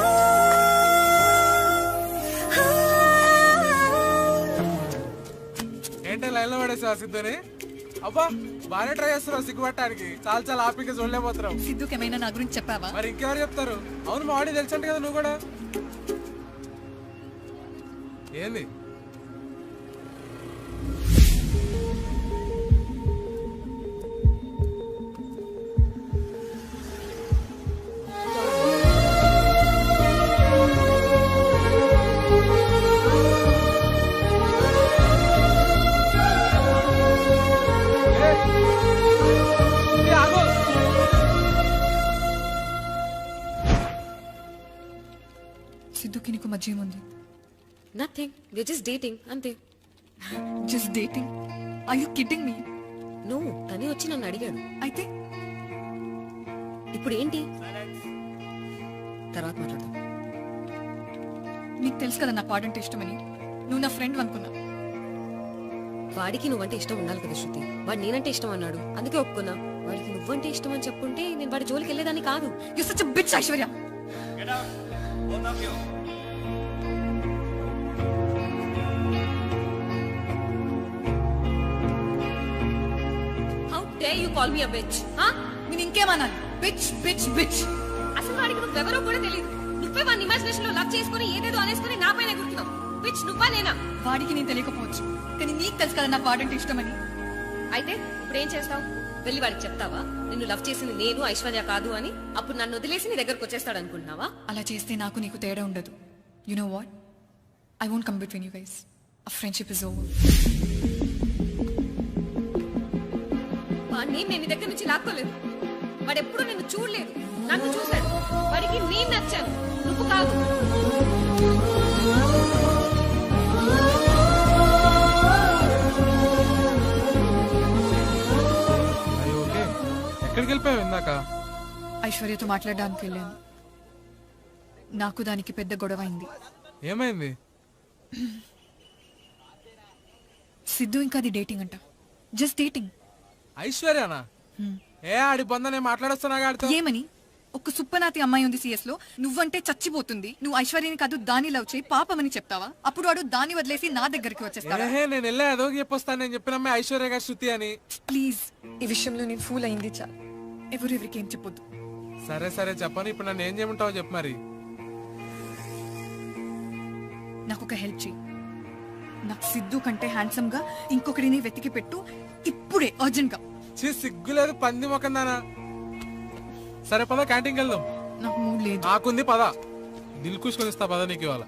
ఏంటి లైన్ లో పడేసావా సిద్ధుని? అబ్బా బాగానే ట్రై చేస్తున్నావు సిగ్గుపట్టడానికి. చాలా ఆపిక చూడలేకపోతున్నావు. సిద్ధుకి ఏమైనా నా గురించి చెప్పావా? మరి ఇంకెవరు చెప్తారు? అవును మా వాడి తెలుసంట కదా నువ్వు కూడా. ఏంది? సిద్ధుకి నీకు మధ్య ఏముంది? నథింగ్, వి జస్ట్ డేటింగ్ అంతే. Just dating? Are you kidding me? No, తనే వచ్చి నన్ను అడిగాడు. అయితే ఇప్పుడు ఏంటి? తర్వాత మాట్లాడదాం. నీకు తెలుసు కదా నాకు వాడంటే ఇష్టమని. నువ్వు నా ఫ్రెండ్ అనుకున్నా. వాడికి నువ్వంటే ఇష్టం ఉండాలి కదా శృతి. వాడు నేనంటే ఇష్టం అన్నాడు, అందుకే ఒప్పుకున్నా. వాడికి నువ్వంటే ఇష్టం అని చెప్పుంటే నేను వాడి జోలికి వెళ్ళేదాన్ని కాదు. You such a bitch Aishwarya. Both of you. How dare you call me a bitch? నేను ఇంకేమన్నాను? Bitch bitch bitch. అసలు వాడికి నువ్వెవరో కూడా తెలియదు. నువ్వే వాడిని ఇమాజినేషన్ లో లవ్ చేసుకుని ఏదేదో అనేసుకుని నా పైన గుర్తున్నావు. బిచ్ నువ్వా నేనా? వాడికి నేను తెలియకపోవచ్చు, కానీ నీకు తెలుసు కదా నాకు వాడంటే ఇష్టమని. అయితే ఇప్పుడు ఏం చేస్తావు? వెళ్ళి వాడికి చెప్తావా నిన్ను లవ్ చేసింది నేను ఐశ్వర్య కాదు అని? అప్పుడు నన్ను వదిలేసి నీ దగ్గరకు వచ్చేస్తాడు అనుకుంటున్నావా? అలా చేస్తే నాకు నీకు తేడా ఉండదు. You know what, I won't come between you guys. ఆ ఫ్రెండ్షిప్ ఇస్ ఓవర్. వాడిని నేను నీ దగ్గర నుంచి లాక్కోలేదు. వాడు ఎప్పుడు నిన్ను చూడలేదు, నన్ను చూశాడు. వాడికి నేను నచ్చాను, నువ్వు కాదు. ఎక్కడికి వెళ్ళిపోయావు ఇందాక? ఐశ్వర్యతో మాట్లాడడానికి వెళ్ళాను. నాకు దానికి పెద్ద గొడవ అయింది. ఏమైంది? సిద్ధు ఇంకా అది డేటింగ్ అంట. Just dating. ఐశ్వర్యనా? ఏ ఆడి పొందనే మాట్లాడొస్తున్నా గాడితో. ఏమని? ఒక సుప్పనాతి అమ్మాయి ఉంది సిఎస్ లో, నువ్వంటే చచ్చిపోతుంది, నువ్వు ఐశ్వర్యని కాదు దాన్ని లవ్ చేయి పాపమని చెప్తావా? అప్పుడు వాడు దాన్ని వదిలేసి నా దగ్గరికి వచ్చేస్తాడు. నేను వెళ్ళే అదో చెప్పొస్తాను. నేను చెప్పిన అమ్మాయి ఐశ్వర్య గారి శృతి అని. ప్లీజ్, ఈ విషయంలో నేను ఫూల్ అయింది చాలు. ఎవరికి ఏం చెప్పొద్దు. సరే చెప్పను. ఇప్పుడు నన్ను ఏం చేయమంటావో చెప్పు మరి. నాకు ఒక హెల్ప్ చేయి. నాకు సిద్ధు కంటే హ్యాండ్సమ్ గా ఇంకొకరిని వెతికి పెట్టు ఇప్పుడే అర్జెంట్ గా. సిగ్గులేదు పంది మొకందానా. సరే పద క్యాంటీన్కి వెళ్దాం. నాకు మూడ్ లేదు. నాకుంది పద. దిల్ కూసుకొని ఇస్తా పద నీకు ఇవాళ.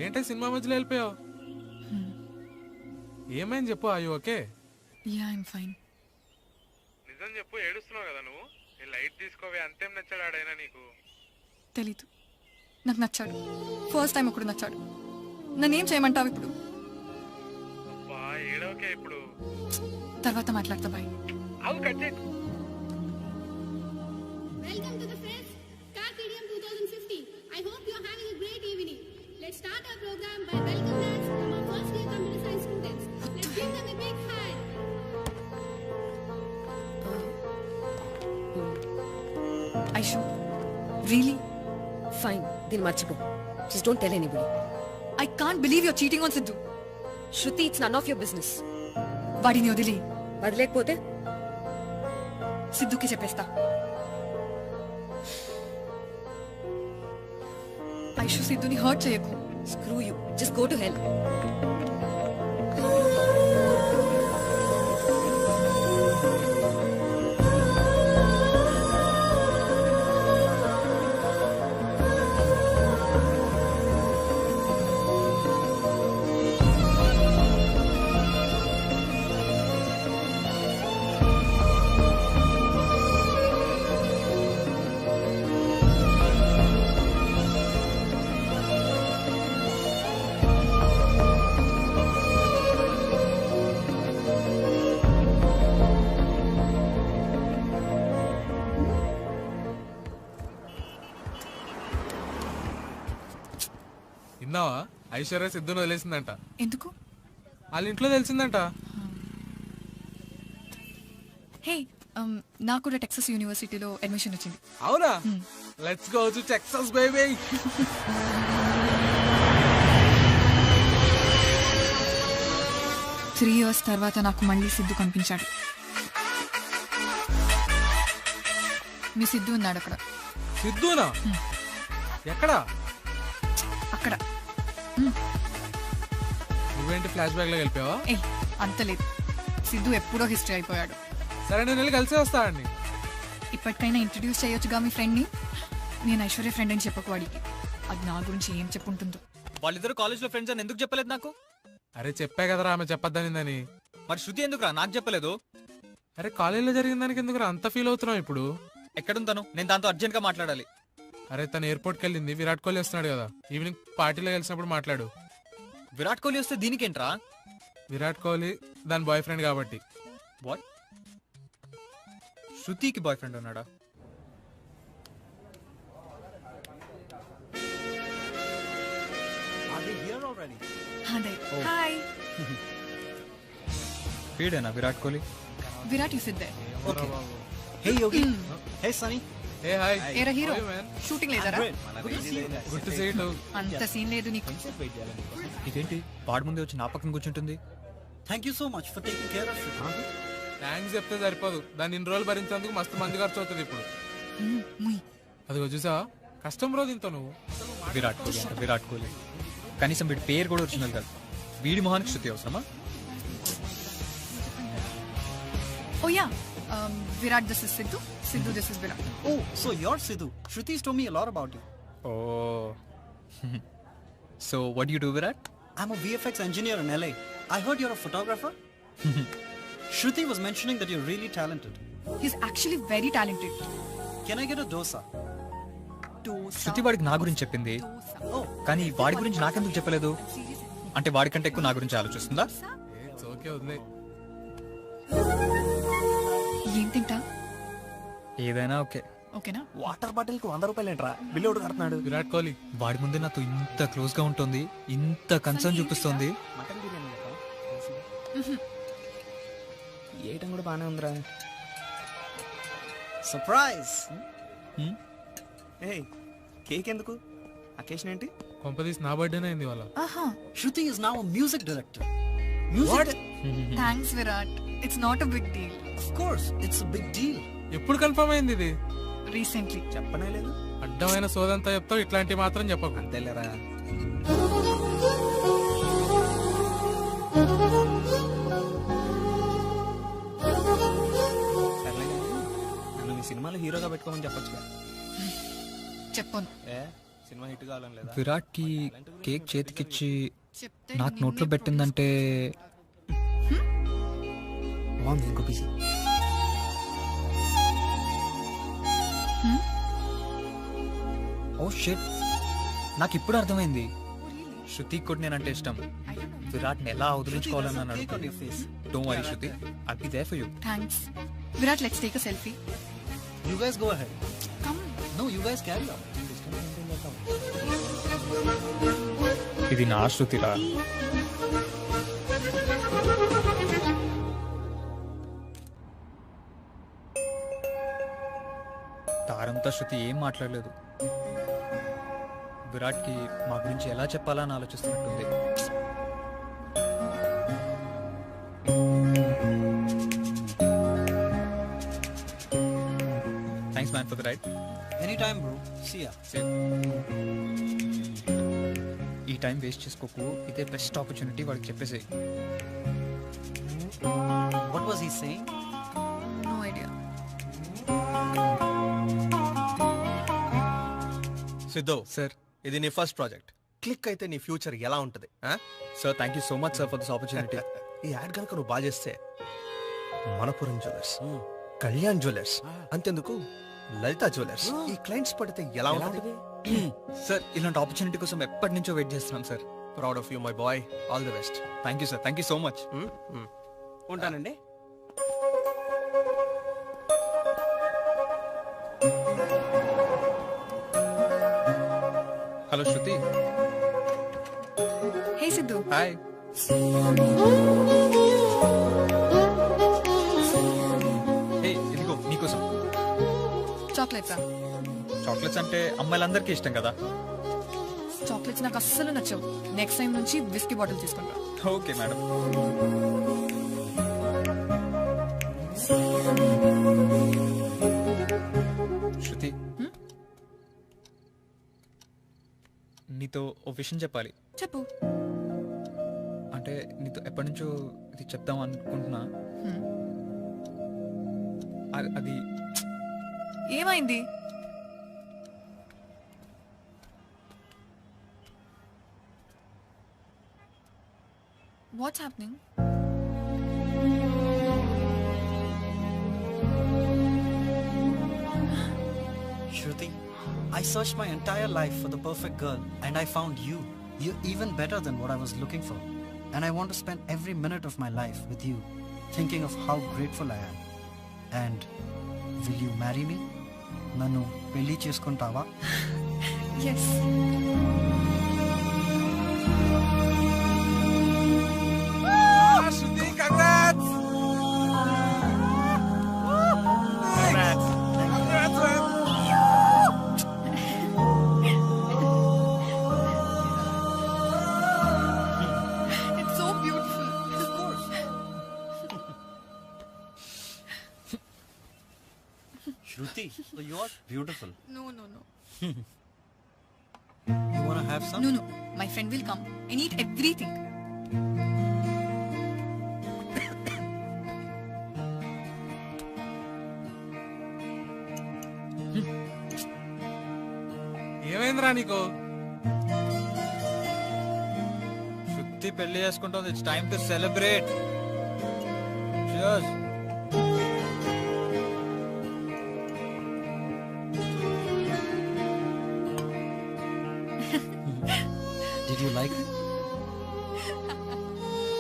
ఏంటే సినిమా మధ్యలో వెళ్ళిపోయావు? ఏమైంది చెప్పు. అయ్యో ఓకే. Yeah I'm fine. నిజం చెప్పు, ఏడుస్తున్నావు కదా నువ్వు. లైట్ తీసుకోవే. అంతేం నచ్చాడు ఆడైనా నీకు? తెలీదు, నాకు నచ్చాడు. ఫస్ట్ టైం ఒకడు నచ్చాడు. నన్నేం చేయమంటావు ఇప్పుడు? ఏడవకే ఇప్పుడు. తర్వాత మాట్లాడతా. బాయ్. అవు కట్ చేయి. Welcome to the Friends Carpedium 2015. I hope you are having a great evening. Let's start our program by welcoming us from our first year computer science students. Let's give them a big hand. Aishu, really? Fine. Then marchipo. Just don't tell anybody. I can't believe you're cheating on Sidhu. Shruti, it's none of your business. వాడిని వదిలి. వదిలేకపోతే సిద్ధుకి చెప్పేస్తా. Aishu, సిద్ధుని hurt చేయకు. Screw you. Just go to hell. విన్నావా? ఐశ్వర్య సిద్ధుని వదిలేసిందంట. ఎందుకు? వాళ్ళ ఇంట్లో తెలిసిందంట. హే, నాకు కూడా టెక్సస్ యూనివర్సిటీలో అడ్మిషన్ వచ్చింది. అవునా? Let's go to Texas baby. 3 years తర్వాత నాకు మళ్ళీ సిద్ధు కనిపించాడు. మీ సిద్ధు ఉన్నాడు అక్కడ. సిద్ధునా? ఎక్కడ? అక్కడ. నువ్వేంటి ఫ్లాష్ బ్యాక్ లో వెళ్ళిపోయావా? అంత లేదు, సిద్ధు ఎప్పుడో హిస్టరీ అయిపోయాడు. సరే నేను వెళ్ళి కలిసి వస్తా అండి. ఇప్పటికైనా ఇంట్రడ్యూస్ చేయొచ్చుగా మీ ఫ్రెండ్ని. నేను ఐశ్వర్య ఫ్రెండ్ అని చెప్పకు వాడికి. అది నా గురించి ఏం చెప్పుంటుందో. వాళ్ళిద్దరు కాలేజ్ లో ఫ్రెండ్స్ అని ఎందుకు చెప్పలేదు నాకు? అరే చెప్పా కదరా ఆమె చెప్పొద్దనిందని. మరి శృతి ఎందుకురా నాకు చెప్పలేదు? అరే కాలేజీలో జరిగిన దానికి ఎందుకురా అంత ఫీల్ అవుతున్నావు ఇప్పుడు? ఎక్కడుంటాను నేను? దాంతో అర్జెంట్ గా మాట్లాడాలి. అరే తను ఎయిర్పోర్ట్కి వెళ్ళింది. విరాట్ కోహ్లీ వస్తున్నాడు కదా, ఈవినింగ్ పార్టీలో కలిసినప్పుడు మాట్లాడు. విరాట్ కోహ్లీ వస్తే దీనికేంట్రా? విరాట్ కోహ్లీ దాని బాయ్ ఫ్రెండ్ కాబట్టి. వాట్? శృతికి బాయ్ ఫ్రెండ్ ఉన్నాడా? హాయ్. వీడేనా Virat Kohli? Virat you sit there. Okay. Hey Yogi. Hey Sunny. Hey hi. ఏరా హీరో, షూటింగ్ లేదరా? Good to see you. అంత సీన్ లేదు నీకు. ఇదేంటి వాడి ముందే వచ్చి నా పక్కన కూర్చుంటుంది? Thank you so much for taking care of it. Thanks చెప్తే సరిపోదు, దాన్ని ఇన్ని రోజులు భరించేందుకు మస్తు మంది ఖర్చు అవుతుంది ఇప్పుడు. అదిగో చూసావా, కష్టం రోజు ఇంత నువ్వు. విరాట్ కోహ్లీ అంటే విరాట్ కోహ్లీ, కనీసం వీడి పేరు కూడా ఒరిజినల్ కాదు. వీడి మొహానికి శృతి అవసరమా? Oh yeah, Virat, this is Sidhu. Sidhu, this is Virat. Oh, so you're Sidhu. Shruti's told me a lot about you. Oh. So what do you do, Virat? I'm a VFX engineer in LA. I heard you're a photographer. Shruti was mentioning that you're really talented. He's actually very talented. Can I get a dosa? శృతి వాడికి నా గురించి చెప్పింది, కానీ వాడి గురించి నాకెందుకు చెప్పలేదు? అంటే వాడికంటే ఎక్కువ నా గురించి ఆలోచిస్తుందా? ఓకే, వదిలే. ఏం తింటా? ఏదైనా ఓకే. ఓకేనా? వాటర్ బాటిల్ కి 100 రూపాయలు ఏంట్రా? బిల్లు ఎవడు కడుతున్నాడు? విరాట్ కోహ్లీ. వాడి ముందే నాతో ఇంత క్లోజ్ గా ఉంటుంది, ఇంత కన్సర్న్ చూపిస్తుంది. మటన్ బిర్యానీ ఏయటం కూడా బానే ఉందిరా. సర్ప్రైజ్. కేక్ ఎందుకు? అకేషన్ ఏంటి? కొంపదీస్ నా బర్త్డేనే అయింది వాళ్ళ. Shruti is now a music director. Thanks, Virat. It's not a big deal. Of course, it's a big deal. ఎప్పుడు కన్ఫర్మ్ అయింది ఇది? Recently. చెప్పనే లేదు. అడ్డమైన సోదంతా చెప్తావు, ఇట్లాంటివి మాత్రం చెప్పకు. అంతేలేరా. సర్లే, నన్ను మీ సినిమాలో హీరోగా పెట్టుకోమని చెప్పొచ్చుగా. చెప్పను. సినిమా హిట్ కావాలని లేదా? విరాట్ కి కేక్ చేతికిచ్చి నాకు నోట్లో పెట్టిందంటే బాగుంది. ఇంకో పీస్. ఓ షిట్, నాకు ఇప్పుడు అర్థమైంది. శృతికి కూడా నేనంటే ఇష్టం. విరాట్ని ఎలా వదిలించుకోవాలని నన్ను అడుగుతుంది. Don't worry Shruti, I'll be there for you. Thanks. Virat, let's take a selfie. You guys go ahead. Come. No, you guys carry on. ఇది నా శృతిరా. తారంతా శృతి ఏం మాట్లాడలేదు. విరాట్కి మా గురించి ఎలా చెప్పాలా అని ఆలోచిస్తున్నట్టుంది. Thanks man for the ride. Anytime, bro. See ya. ఈ టైం వేస్ట్ చేసుకోకు, ఇదే బెస్ట్ ఆపర్చునిటీ వాడికి చెప్పేసి. What was he saying? No idea. Siddhu sir, ఇది నీ ఫస్ట్ ప్రాజెక్ట్. క్లిక్ అయితే నీ ఫ్యూచర్ ఎలా ఉంటుంది? Sir thank you so much sir for this opportunity. ఈ యాడ్ కనుక నువ్వు బాగా చేస్తే మనపురం జ్యువెలర్స్, కళ్యాణ్ జ్యువెలర్స్, అంతెందుకు లలిత జ్యువెలర్స్, ఈ క్లయింట్స్ పడితే ఎలా ఉంటుంది? సార్ ఇలాంటి ఆపర్చునిటీ కోసం ఎప్పటి నుంచో వెయిట్ చేస్తున్నాం sir. Proud of you my boy. All the best. Thank you sir, thank you so much. ఉంటానండి. హలో శృతి. Hey Sidhu. హాయ్. హే, ఇదిగో నీకోసం చాక్లెట్స్. చాక్లెట్స్ అంటే అమ్మాయిలందరికీ ఇష్టం కదా. చాక్లెట్స్ నాకు అస్సలు నచ్చవు. నెక్స్ట్ టైం నుంచి విస్కీ బాటిల్ తీసుకుంటా. Okay madam. శృతి, నీతో ఓ విషయం చెప్పాలి. చెప్పు. అంటే నీతో ఎప్పటి నుంచో ఇది చెప్దాం అనుకుంటున్నా. అది ఏమైంది? What's happening? Shruti, I searched my entire life for the perfect girl and I found you. You're even better than what I was looking for. And I want to spend every minute of my life with you, thinking of how grateful I am. And will you marry me? Nanu pelli chesukuntava? Yes. Shruti, congrats! Congrats! Congrats, man! It's so beautiful. Of course. Shruti, so you are beautiful. No, no, no. You wanna have some? No, no. My friend will come and eat everything. ఏమైందిరా నీకు? శృతి పెళ్లి చేసుకుంటుంది. It's time to celebrate. Cheers. Did you like it?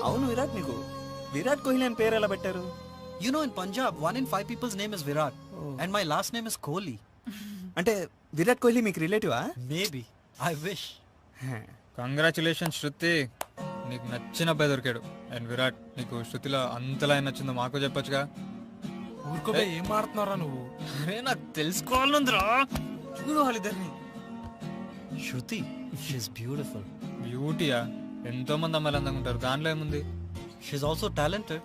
అవును విరాట్, నీకు విరాట్ కోహ్లీ అని పేరు ఎలా పెట్టారు? You know, in Punjab, 1 in 5 people's name is Virat. And my last name is Kohli. అంటే విరాట్ కోహ్లీ మీకు రిలేటివా? Maybe. I wish. కంగ్రాచులేషన్ శృతి, నీకు నచ్చిన అబ్బాయి దొరికాడు. అండ్ విరాట్, నీకు శృతిలో అంతలా ఏం నచ్చిందో మాకు చెప్పొచ్చుగా. ఊరుకోబే, ఏం మాడుతున్నారా నువ్వు? అరే నాకు తెలుసుకోవాలందిరా. చూడు వాళ్ళిద్దరిని. Shruti, she's beautiful. బ్యూటీయా? ఎంతో మంది అమ్మాయిలు అందంగా ఉంటారు, దానిలో ఏముంది? She's also talented.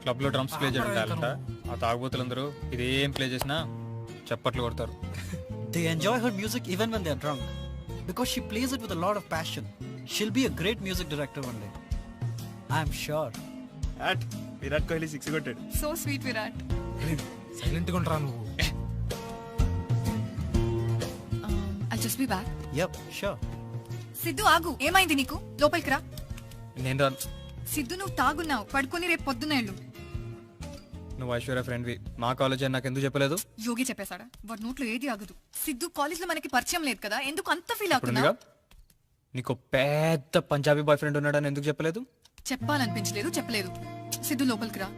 క్లబ్ లో డ్రమ్స్ ప్లే చేయడం టాలెంట్. ఆ తాగుబోతులందరూ ఇదేం ప్లే చేసినా చప్పట్లు కొడతారు. They enjoy her music even when they're drunk. Because she plays it with a lot of passion. She'll be a great music director one day. I'm sure. Virat Kohli 6 కొట్టాడు. So sweet, Virat. Silent గా ఉంటారా నువ్వు? I'll just be back. Yep, sure. Siddhu ఆగు, ఏమైంది నీకు? లోపలికి రా. నేను రాను. సిద్ధు నువ్వు తాగున్నావు, పడుకొని రేపు పొద్దున వెళ్ళు. నువ్వు ఐశ్వర్య ఫ్రెండ్వి, మా కాలేజ్ అని నాకు ఎందుకు చెప్పలేదు? యోగి చెప్పేశాడా? వాడి నోట్లో ఏది ఆగదు. సిద్ధు కాలేజ్ లో మనకి పరిచయం లేదు కదా, ఎందుకు అంత ఫీల్ అవుతున్నా? నీకు పెద్ద పంజాబీ బాయ్ ఫ్రెండ్ ఉన్నాడని ఎందుకు చెప్పలేదు? చెప్పాలనిపించలేదు, చెప్పలేదు. సిద్ధు లోపలికి రా.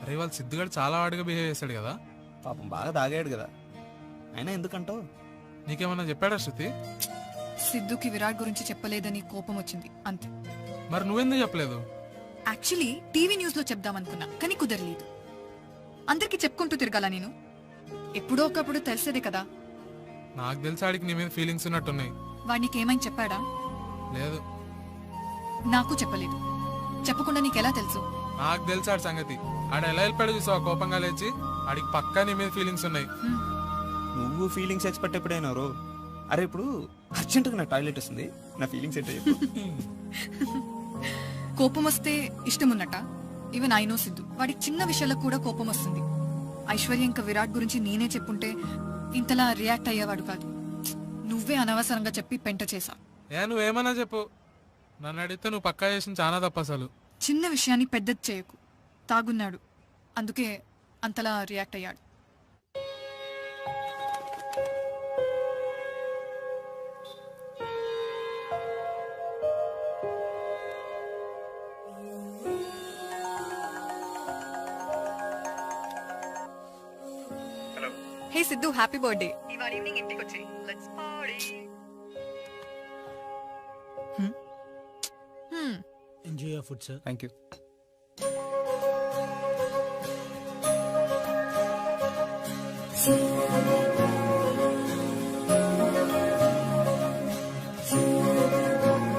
అరే వాళ్ళు సిద్ధుగాడు చాలా వాడిగా బిహేవ్ చేశాడు కదా. పాపం బాగా తాగాడు కదా. అయినా ఎందుకంటావు? నీకేమన్నా చెప్పాడా శృతి? సిద్ధుకి విరాట్ గురించి చెప్పలేదని కోపం వచ్చింది, అంతే. మరి నువ్వెందుకు చెప్పలేదు? యాక్చువల్లీ టీవీ న్యూస్ లో చెప్దాం అనుకున్నా, కానీ కుదరలేదు. అందరికి చెప్పుకుంటూ తిరగాల నేను? ఎప్పుడో ఒకప్పుడు తెలిసేదే కదా. నాకు తెలిసి ఆడికి నీ మీద ఫీలింగ్స్ ఉన్నట్టున్నాయి. వాడికి ఏమైనా చెప్పాడా? లేదు. నాకు చెప్పలేదు. చెప్పకుండా నీకెలా తెలుసు? నాకు తెలిసి ఆడి సంగతి. ఆడ ఎలా వెళ్ళిపోయాడు చూసావా కోపంగా లేచి? ఆడికి పక్కా నీ మీద ఫీలింగ్స్ ఉన్నాయి. నువ్వు ఫీలింగ్స్ ఎక్స్పర్ట్ ఎప్పుడైనారు? అరే ఇప్పుడు అర్జెంటుగా నా టాయిలెట్ వస్తుంది, నా ఫీలింగ్స్ ఏంటో చెప్పు. కోపం వస్తే ఇష్టం ఉన్నట్ట? ఈవెన్ ఐ నో సిద్ధు, వాడికి చిన్న విషయాలకు కూడా కోపం వస్తుంది. ఐశ్వర్య ఇంకా విరాట్ గురించి నేనే చెప్పుంటే ఇంతలా రియాక్ట్ అయ్యేవాడు కాదు. నువ్వే అనవసరంగా చెప్పి పెంట చేశా. నువ్వేమన్నా చెప్పు, నన్ను అడిగితే నువ్వు పక్కా చేసిన చాలా తప్ప. అసలు చిన్న విషయాన్ని పెద్దది చేయకు. తాగున్నాడు, అందుకే అంతలా రియాక్ట్ అయ్యాడు. Hey Siddhu, happy birthday. ఇవాళ ఈవినింగ్ ఇంటికి వచ్చేయ్. Let's party. Enjoy your food sir. Thank you.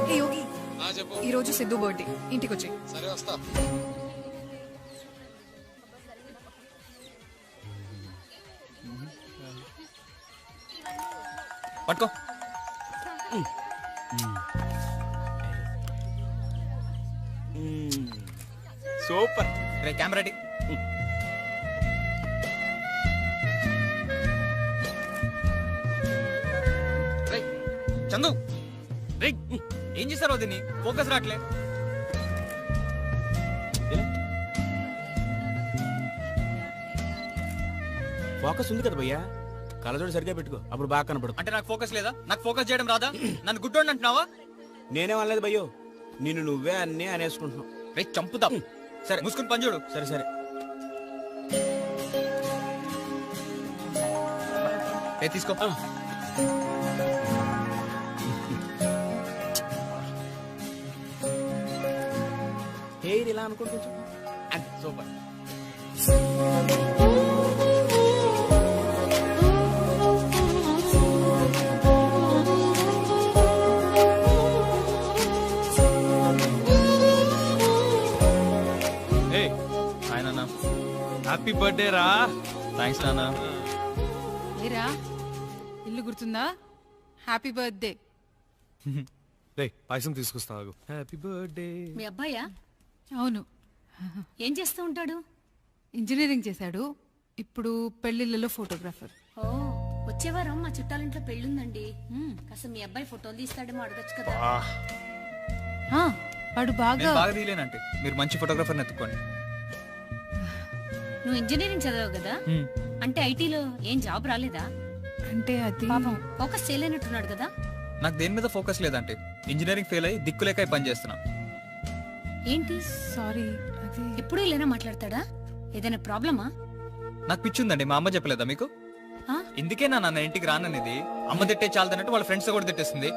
Hey Yogi, ఈ రోజు సిద్ధు బర్త్డే, ఇంటికి వచ్చేయ్. సరే వస్తా. పట్టుకో. సూపర్. రే కెమెరా రెడీ. రే చందు, రే ఏం చేశారో దీన్ని ఫోకస్ రాట్లే. ఫోకస్ ఉంది కదా భయ్యా, కళ్ళజోడు సరిగ్గా పెట్టుకో, అప్పుడు బాగా కనపడు. అంటే నాకు ఫోకస్ లేదా? నాకు ఫోకస్ చేయడం రాదా? నన్ను గుడ్డోడు అంటున్నావా? నేనే అనలేదు భయ్యో, నిన్ను నువ్వే అన్నీ అనేసుకుంటున్నావు. రే చంపుతా. సరే మూసుకుని పని చూడు. సరే సరే. ఏ తీసుకో. హెయిర్ ఇలా అనుకుంటూ సూపర్. బర్త్డే రా. థ్యాంక్స్ నాన్న. ఏరా ఇల్లు గుర్తుందా? Happy birthday. రే పాయసం తీసుకొస్తా. Happy birthday. మీ అబ్బాయా? అవును. ఏం చేస్తూ ఉంటాడు? ఇంజనీరింగ్ చేశాడు. ఇప్పుడు పెళ్లిళ్ళలో ఫోటోగ్రాఫర్. ఓ వచ్చే వారం మా చుట్టాలింట్లో పెళ్ళుందండి. కాస్త మీ అబ్బాయి ఫోటోలు తీస్తాడేమో అడగచ్చు కదా. వాడు బాగా తీయలేనంటే మీరు మంచి ఫోటోగ్రాఫర్ ఎత్తుకోండి. నువ్వు ఇంజనీరింగ్ చదివావు కదా, అంటే ఐటీలో ఏం జాబ్ రాలేదా? అంటే అది పాపం ఫోకస్ చేయలేనట్టున్నాడు కదా. నాకు దేని మీద ఫోకస్ లేదంటే ఇంజనీరింగ్ ఫెయిల్ అయ్యి దిక్కులేక పని చేస్తున్నా. ఏంటి? సారీ. ఎప్పుడు ఇలానే మాట్లాడతాడా? ఏదైనా ప్రాబ్లమా? నాకు పిచ్చుందండి. మా అమ్మ చెప్పలేదా మీకు? ఇందుకేనా నాన్న ఇంటికి రాననేది. అమ్మ తిట్టే చాలదన్నట్టు వాళ్ళ ఫ్రెండ్స్ కూడా తిట్టేస్తుంది.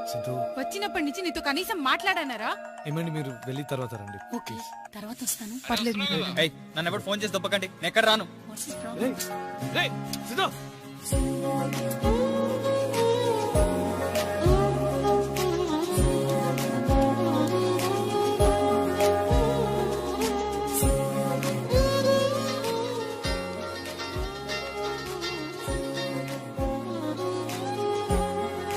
వచ్చినప్పటి నుంచి నీతో కనీసం మాట్లాడానారా? ఏమండి మీరు వెళ్ళి తర్వాత రండి. ఓకే తర్వాత వస్తాను. పర్లేదు. నన్ను ఎవరు ఫోన్ చేసి దొప్పకండి, నేను ఎక్కడ రాను.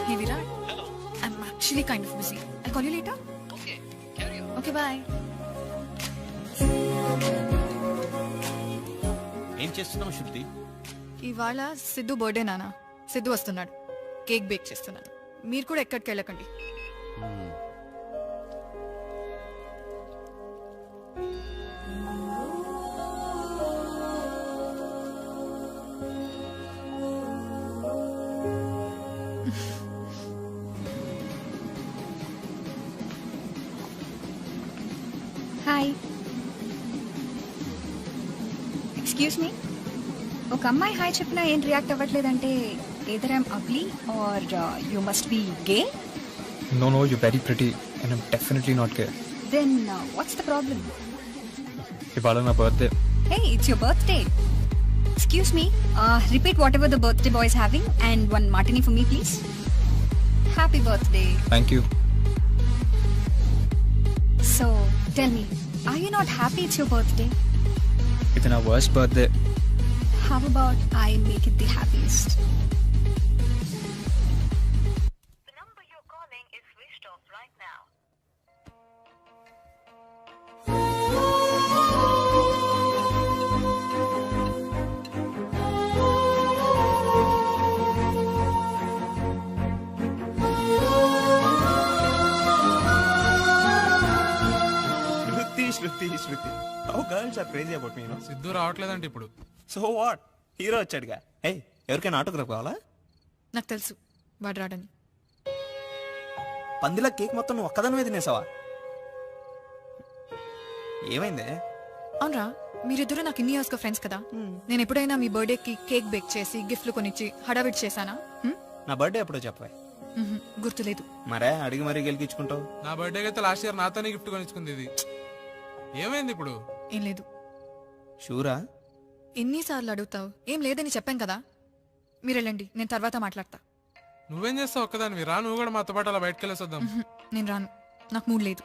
Hey Virat. Hello. I'm actually kind of busy. I'll call you later. Okay, carry on. Okay, bye. ఏం చేస్తున్నావు శృతి? ఇవాళ సిద్ధు బర్త్డే నానా. సిద్ధు వస్తున్నాడు. కేక్ బేక్ చేస్తున్నాను. మీరు కూడా ఎక్కడికి వెళ్ళకండి. హాయ్. ఎక్స్క్యూజ్ మీ, ఒక అమ్మాయి హాయ్ చెప్పినా ఏం react అవ్వట్లేదంటే either I'm ugly or you must be gay? No, you're very pretty and I'm definitely not gay. Then what's the problem? ఇవాళ నా birthday. Hey, it's your birthday. Excuse me, repeat whatever the birthday boy is having and one martini for me please. Happy birthday. Thank you. So, tell me, are you not happy it's your birthday? ఇది నా worst birthday. How about I make it the happiest? The number you're calling is switched off right now. Shruti how girls are crazy about me. Siddhu రావట్లేదంటే ఇప్పుడు. So what, hero వచ్చాడుగా. Hey, ఎవరికైనా autograph కావాలా? నాకు తెలుసు వాడు రాడని. పందిలా కేక్ మొత్తం నువ్వు ఒక్కదానివే తినేసావా? ఏమైందే? అవునరా, మీరిద్దరు నాకు ఇన్ని ఇయర్స్ గా ఫ్రెండ్స్ కదా. నేను ఎప్పుడైనా మీ బర్త్డేకి కేక్ బేక్ చేసి గిఫ్ట్లు కొనిచ్చి హడావిడి చేశానా? నా బర్త్డే ఎప్పుడో చెప్పవా? గుర్తులేదు. మరే అడిగి మరీ గెలిపించుకుంటావు. నా బర్త్డేకి అయితే లాస్ట్ ఇయర్ నాతోనే గిఫ్ట్ కొనిచ్చుకుంది. ఇది ఏమైంది ఇప్పుడు? ఏం లేదు. షూరా? ఎన్నిసార్లు అడుగుతావు? ఏం లేదని చెప్పాను కదా. మీరు వెళ్ళండి, నేను తర్వాత మాట్లాడతా. నువ్వేం చేస్తావు ఒక్కదానివి? రా, నువ్వు కూడా మాతో పాటు అలా బయటకు వెళ్ళేసొద్దాం. నేను రాను, నాకు మూడ్ లేదు.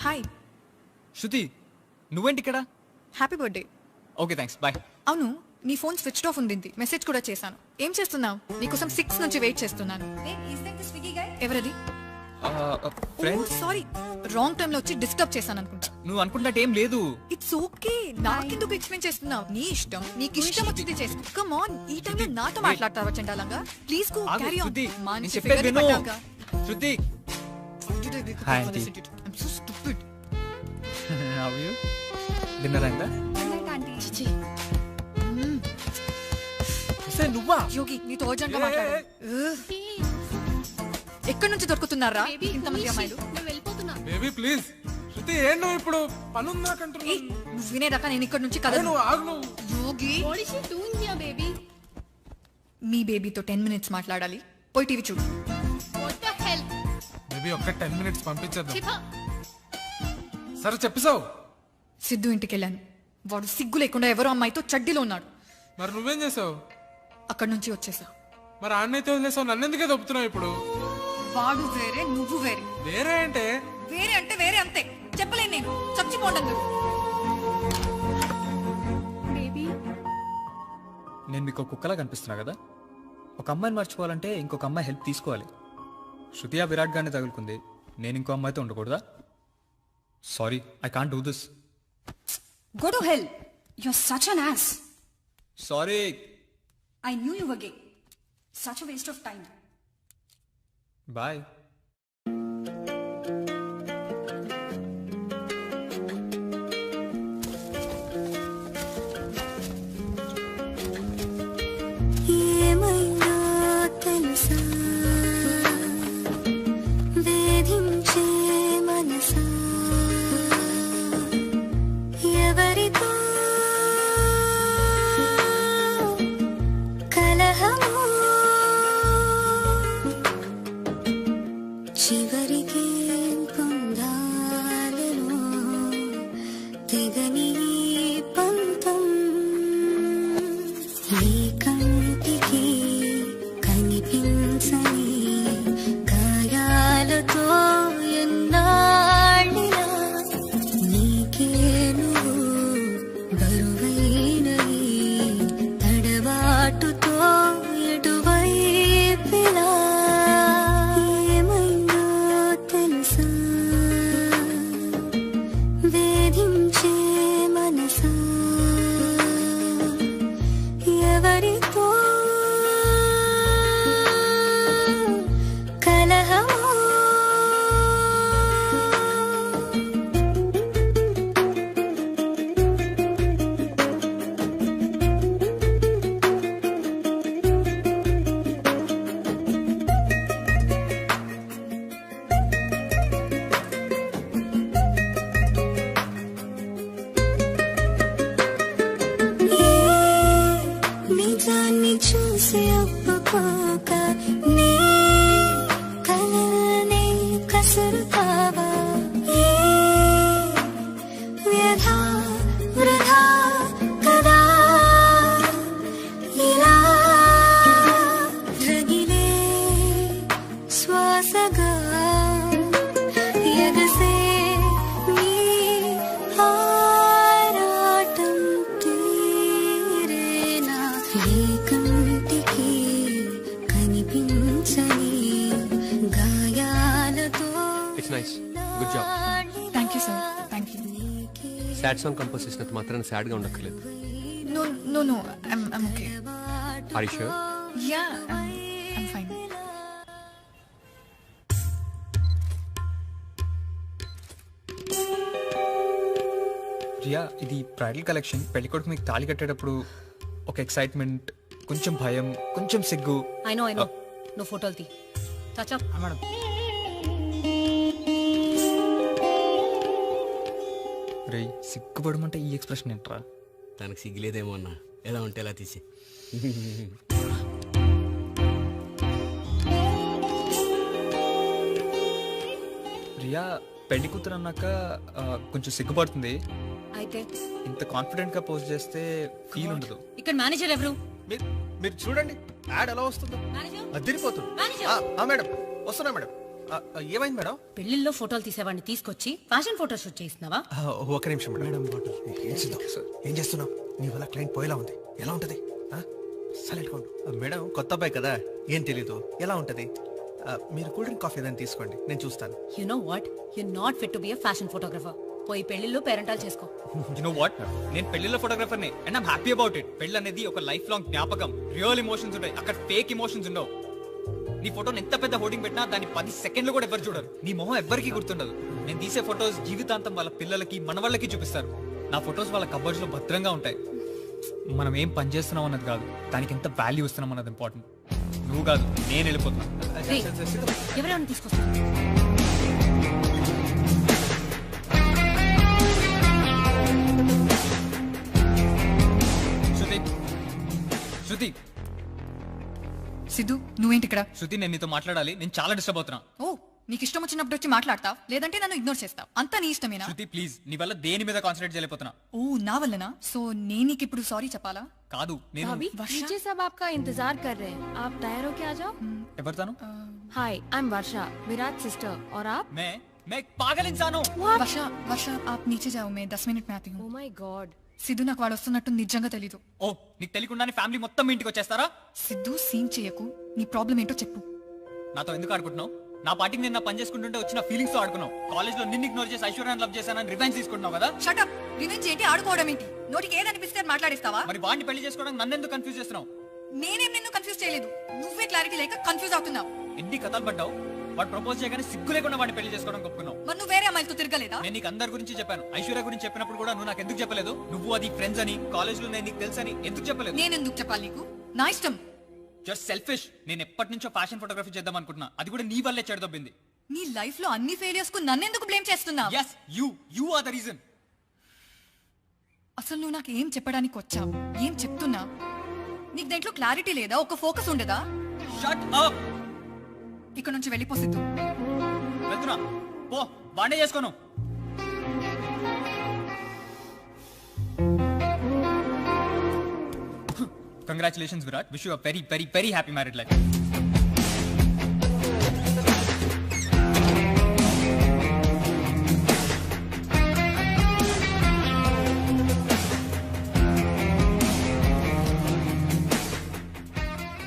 హాయ్ శృతి, నువ్వేంటి ఇక్కడ? Happy birthday. Okay thanks, bye. అవును, నీ ఫోన్ స్విచ్ ఆఫ్ ఉంది. మెసేజ్ కూడా చేశాను. ఏం చేస్తున్నావు? నీకోసం 6 నుంచి వెయిట్ చేస్తున్నాను. ఎవరది? ఫ్రెండ్స్. సారీ, రాంగ్ టైం లో వచ్చి డిస్టర్బ్ చేశాను అనుకుంటా. నువ్వు అనుకుంటే ఏం లేదు. It's okay. నాకెందుకు ఎక్స్ప్లెయిన్ చేస్తున్నావు? నీ ఇష్టం, నీకు ఇష్టం వచ్చింది చేసుకో. కమ్ ఆన్, ఈ టైంలో నాతో మాట్లాడతావా చండాలంగా? Please go carry on. మంచి ఫిగర్ పట్టాక. Shruti. Hi aunty. I'm so stupid. How are you? Dinner అయిందా? చిచి. నువ్వా? యోగి, నీతో అర్జెంట్ గా మాట్లాడు. ఎక్కడి నుంచి దొరుకుతున్నారా ఇంతమంది అమ్మాయిలు? Baby please. శృతి, ఏం నువ్వు ఇప్పుడు పనుందా కంటున్నా? నువ్వు వినేదాకా నేను ఇక్కడ నుంచి కదలను. యోగి, మీ బేబీతో 10 minutes మాట్లాడాలి. పోయి టీవీ చూడు. బేబీ ఒక్క 10 minutes పంపించేద్దాం. సరే చెప్పేసావు. సిద్ధు ఇంటికి వెళ్ళాను. వాడు సిగ్గు లేకుండా ఎవరో అమ్మాయితో చడ్డీలో ఉన్నాడు. మరి నువ్వేం చేసావు? అక్కడి నుంచి వచ్చేసా. మరి ఆన్నైతే వదిలేసావు, నన్నెందుకే దొప్పుతున్నావు ఇప్పుడు? వాడు వేరే, నువ్వు వేరే. వేరే అంటే వేరే అంటే వేరే అంతే. చెప్పలేను నేను. చచ్చిపోండి. నేను మీకు ఒక కుక్కలా కనిపిస్తున్నా కదా? ఒక అమ్మాయిని మర్చిపోవాలంటే ఇంకొక అమ్మాయి హెల్ప్ తీసుకోవాలి. శృతి ఆ విరాట్ గానే తగులుకుంది, నేను ఇంకో అమ్మాయితో ఉండకూడదా? Sorry, I can't do this. Go to hell. You're such an ass. Sorry. I knew you were gay. Such a waste of time. Bye. ఏమైనా తెలుసా వేధించే మనసా ఎవరితో కలహము చివరికి పొందాలను తెగని పంతం నీ కంటికి కనిపించని గాయాలతో ఎన్నాళ్ళినా నీకే నువ్వు బరువైనవి తడబాటుతో ఎటువైపిలా ఏమైనా తెలుసా వేధించే మనసా ఎవరితో కలహము నిజాన్ని చూసి ఒప్పుకోక నీ కలనే కసురుతావా ఏ వ్యధ వృధా కదా ఇలా రగిలే శ్వాసగా ఎగసే నీ ఆరాటం తీరేనా ఏ కంటికి కనిపించని గాయాలతో it's nice, good job. Thank you sir. Thank you. Sad song compose చేసినంత మాత్రాన సాడ్గా ఉండక్కర్లేదు. No, no, no. I'm okay. Are you sure? Yeah, I'm fine. Riya, ఇది బ్రైడల్ కలెక్షన్. పెళ్ళికొడుకు మీకు తాళి కట్టేటప్పుడు ఒక ఎక్సైట్మెంట్, కొంచెం భయం, కొంచెం సిగ్గు. ఐ నో నువ్వు ఫోటోలు తీ. చాచా మేడం. రే, సిగ్గుపడమంటే ఈ ఎక్స్ప్రెషన్ ఏంట్రా? తనకు సిగ్గులేదేమో అన్న, ఎలా ఉంటే ఎలా తీసి. రియా, పెళ్లి కూతురు అన్నాక కొంచెం సిగ్గుపడుతుంది. అయితే ఇంత కాన్ఫిడెంట్ గా పోస్ట్ చేస్తే ఫీల్ ఉండదు. ఇక్కడ మేనేజర్ ఎవరు? మీరు చూడండి యాడ్ ఎలా వస్తుందో అదిరిపోతుంది. మేడం వస్తున్నా మేడం. ఏమైంది మేడం? పెళ్లిల్లో ఫోటోలు తీసేవాడిని తీసుకొచ్చి ఫ్యాషన్ ఫోటో షూట్ చేస్తున్నావా? ఒక నిమిషం మేడం. ఏం చేస్తున్నావు? నీ వల్ల క్లయింట్ పోయేలా ఉంది. ఎలా ఉంటది? సైలెంట్ గా ఉండు. మేడం కొత్త అబ్బాయి కదా, ఏం తెలీదు. ఎలా ఉంటది? మీరు కూల్ డ్రింక్ కాఫీ ఏదైనా తీసుకోండి, నేను చూస్తాను. You know what, you not fit to be a fashion photographer. పోయి పెళ్లిల్లో పేరెంటాలు చేసుకో. యు నో వాట్, నేను పెళ్లిలో ఫోటోగ్రాఫర్ నే and I'm happy about it. పెళ్లి అనేది ఒక లైఫ్ లాంగ్ జ్ఞాపకం. రియల్ ఎమోషన్స్ ఉంటాయి అక్కడ, ఫేక్ ఎమోషన్స్ ఉండవు. నీ ఫోటోని ఎంత పెద్ద హోర్డింగ్ పెట్టినా దాన్ని 10 సెకండ్లు కూడా ఎవరు చూడరు. నీ మొహం ఎవ్వరికి గుర్తుండదు. నేను తీసే ఫొటోస్ జీవితాంతం వాళ్ళ పిల్లలకి మనవాళ్ళకి చూపిస్తారు. నా ఫొటోస్ వాళ్ళ కబోర్డ్స్ లో భద్రంగా ఉంటాయి. మనం ఏం పని చేస్తున్నాం అన్నది కాదు, దానికి ఎంత వాల్యూ ఇస్తున్నాం అన్నది ఇంపార్టెంట్. నువ్వు కాదు, నేను వెళ్ళిపోతున్నా. ఎవరైనా తీసుకొస్తా. శృతి, సిద్ధు నువ్వేంటి ఇక్కడ? శృతి, నేను నీతో మాట్లాడాలి. నేను చాలా డిస్టర్బ్ అవుతున్నా. ఓ నీకు ఇష్టం వచ్చినప్పుడు వచ్చి మాట్లాడతావు, లేదంటే నన్ను ఇగ్నోర్ చేస్తావు. అంతా నీ ఇష్టమేనా? శృతి ప్లీజ్, నీ వల్ల దేని మీద కాన్సన్ట్రేట్ చేయలేకపోతున్నా. ఓ నా వల్లనా? సో నేను నీకు ఇప్పుడు సారీ చెప్పాలా? కాదు, నేను भाभी नीचे सब आपका इंतजार कर रहे हैं. आप तैयार होके आ जाओ. ఎవరితాను? Hi, I am Varsha, Virat sister. और आप? मैं एक पागल इंसान हूँ. वर्षा आप नीचे जाओ, मैं 10 मिनट में आती हूँ. Oh my God. సిద్ధు నాకు వాడు వస్తున్నట్టు నిజంగా తెలీదు. ఓ నీకు తెలియకుండానే ఫ్యామిలీ మొత్తం మీ ఇంటికి వచ్చేస్తారా? సిద్ధు సీన్ చేయకు, నీ ప్రాబ్లం ఏంటో చెప్పు. నాతో ఎందుకు ఆడుకుంటున్నావు? నా పార్టీకి నేను పని చేసుకుంటుంటే వచ్చిన ఫీలింగ్స్ తో ఆడుకున్నావు. కాలేజ్ లో నిన్ను ఇగ్నోర్ చేసి ఐశ్వర్యాన్ని లవ్ చేశానని రివెంజ్ తీసుకుంటున్నావు కదా? Shut up. రివెంజ్ ఏంటి, ఆడుకోవడం ఏంటి? నోటికి ఏదనిపిస్తే అది మాట్లాడేస్తావా? మరి వాడిని పెళ్లి చేసుకోవడానికి నన్ను ఎందుకు కన్ఫ్యూజ్ చేస్తున్నావు? నేనేం నిన్ను కన్ఫ్యూజ్ చేయలేదు, నువ్వే క్లారిటీ లేక కన్ఫ్యూజ్ అవుతున్నావు. ఎన్ని కథలు పడ్డావు? వాడు ప్రపోజ్ చేయగానే సిగ్గు లేకుండా వాడిని పెళ్లి చేసుకోవడం ఒప్పుకున్నావు. మరి నువ్వు వేరే అమ్మాయిలతో తిరగలేదా? నేను నీకు అందరి గురించి చెప్పాను. ఐశ్వర్య గురించి చెప్పినప్పుడు కూడా నువ్వు నాకు ఎందుకు చెప్పలేదు? నువ్వు అది ఫ్రెండ్స్ అని, కాలేజ్ లో నేను నీకు తెలుసని ఎందుకు చెప్పలేదు? నేను ఎందుకు చెప్పాలి నీకు? నా ఇష్టం. Just selfish. నేను ఎప్పటి నుంచో ఫ్యాషన్ ఫోటోగ్రఫీ చేద్దాం అనుకుంటున్నా, అది కూడా నీ వల్లే చెడదొబ్బింది. నీ లైఫ్ లో అన్ని ఫెయిలియర్స్ కు నన్ను ఎందుకు బ్లేమ్ చేస్తున్నావు? yes you are the reason. అసలు నువ్వు నాకు ఏం చెప్పడానికి వచ్చావు? ఏం చెప్తున్నా? నీకు దేంట్లో క్లారిటీ లేదా? ఒక ఫోకస్ ఉండదా? Shut up. ఇక్కడ నుంచి వెళ్ళిపోసిద్దు. వెళ్తున్నా, పో. వాడే చేసుకోను. Congratulations Virat. Wish you a very very very happy married life.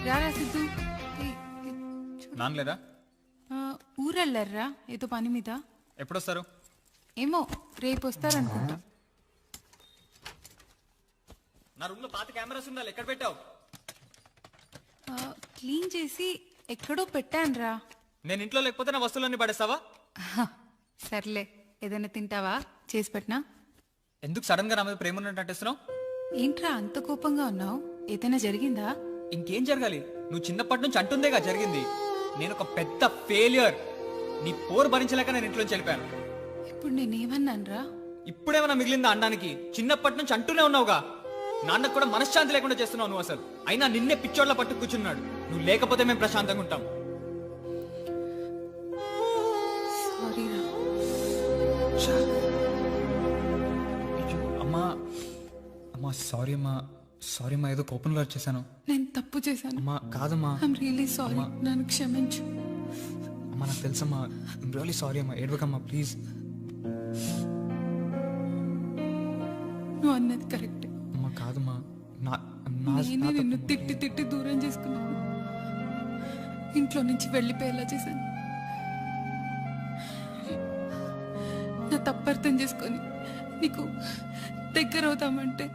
రారా సిద్ధు. నాన్న లేదా? ఊరెళ్ళర్రా ఏదో పని మీద. ఎప్పుడొస్తారు? ఏమో రేపు వస్తారనుకుంటా. నా రూమ్ లో పాత కెమెరాస్ ఉండాలి, ఎక్కడ పెట్టావు? క్లీన్ చేసి ఎక్కడో పెట్టానురా. నేను ఇంట్లో లేకపోతే నా వస్తువులన్నీ పడేస్తావా? సర్లే, ఏదైనా తింటావా? చేసి పెట్టినా. ఎందుకు సడన్ గా నా మీద ప్రేమ ఉన్నట్టు నటిస్తున్నావు? ఏంట్రా అంత కోపంగా ఉన్నావు? ఏదైనా జరిగిందా? ఇంకేం జరగాలి? నువ్వు చిన్నప్పటి నుంచి అంటుందేగా జరిగింది. నేను ఒక పెద్ద ఫెయిలియర్. నీ పోరు భరించలేక నేను ఇంట్లోంచి వెళ్ళిపోయాను. ఇప్పుడు నేనేమన్నానురా? ఇప్పుడేమన్నా మిగిలిందా అనడానికి? చిన్నప్పటి నుంచి అంటూనే ఉన్నావుగా. నాన్నకు కూడా మనశ్శాంతి లేకుండా చేస్తున్నావు నువ్వు. అసలు అయినా నిన్నే పిచ్చోడ్ల పట్టు కూర్చున్నాడు. నువ్వు లేకపోతే మేము ప్రశాంతంగా ఉంటాం. సారీరా. అమ్మా అమ్మా సారీ అమ్మా. సారీ అమ్మా, ఏదో కోపంలో వచ్చేసాను. నేను తప్పు చేశాను. అమ్మా కాదమ్మా. I'm really sorry. నన్ను క్షమించు. అమ్మా నాకు తెలుసమ్మా. ఐమ్ రియల్లీ సారీ అమ్మా. ఏడవకమ్మా ప్లీజ్. నువ్వు అన్నది కరెక్ట్. అమ్మా కాదమ్మా. నేనే నిన్ను తిట్టి తిట్టి దూరం చేసుకున్నాను. ఇంట్లో నుంచి వెళ్ళిపోయేలా చేశాను. నా తప్పు అర్థం చేసుకొని నీకు దగ్గర అవుతామంటే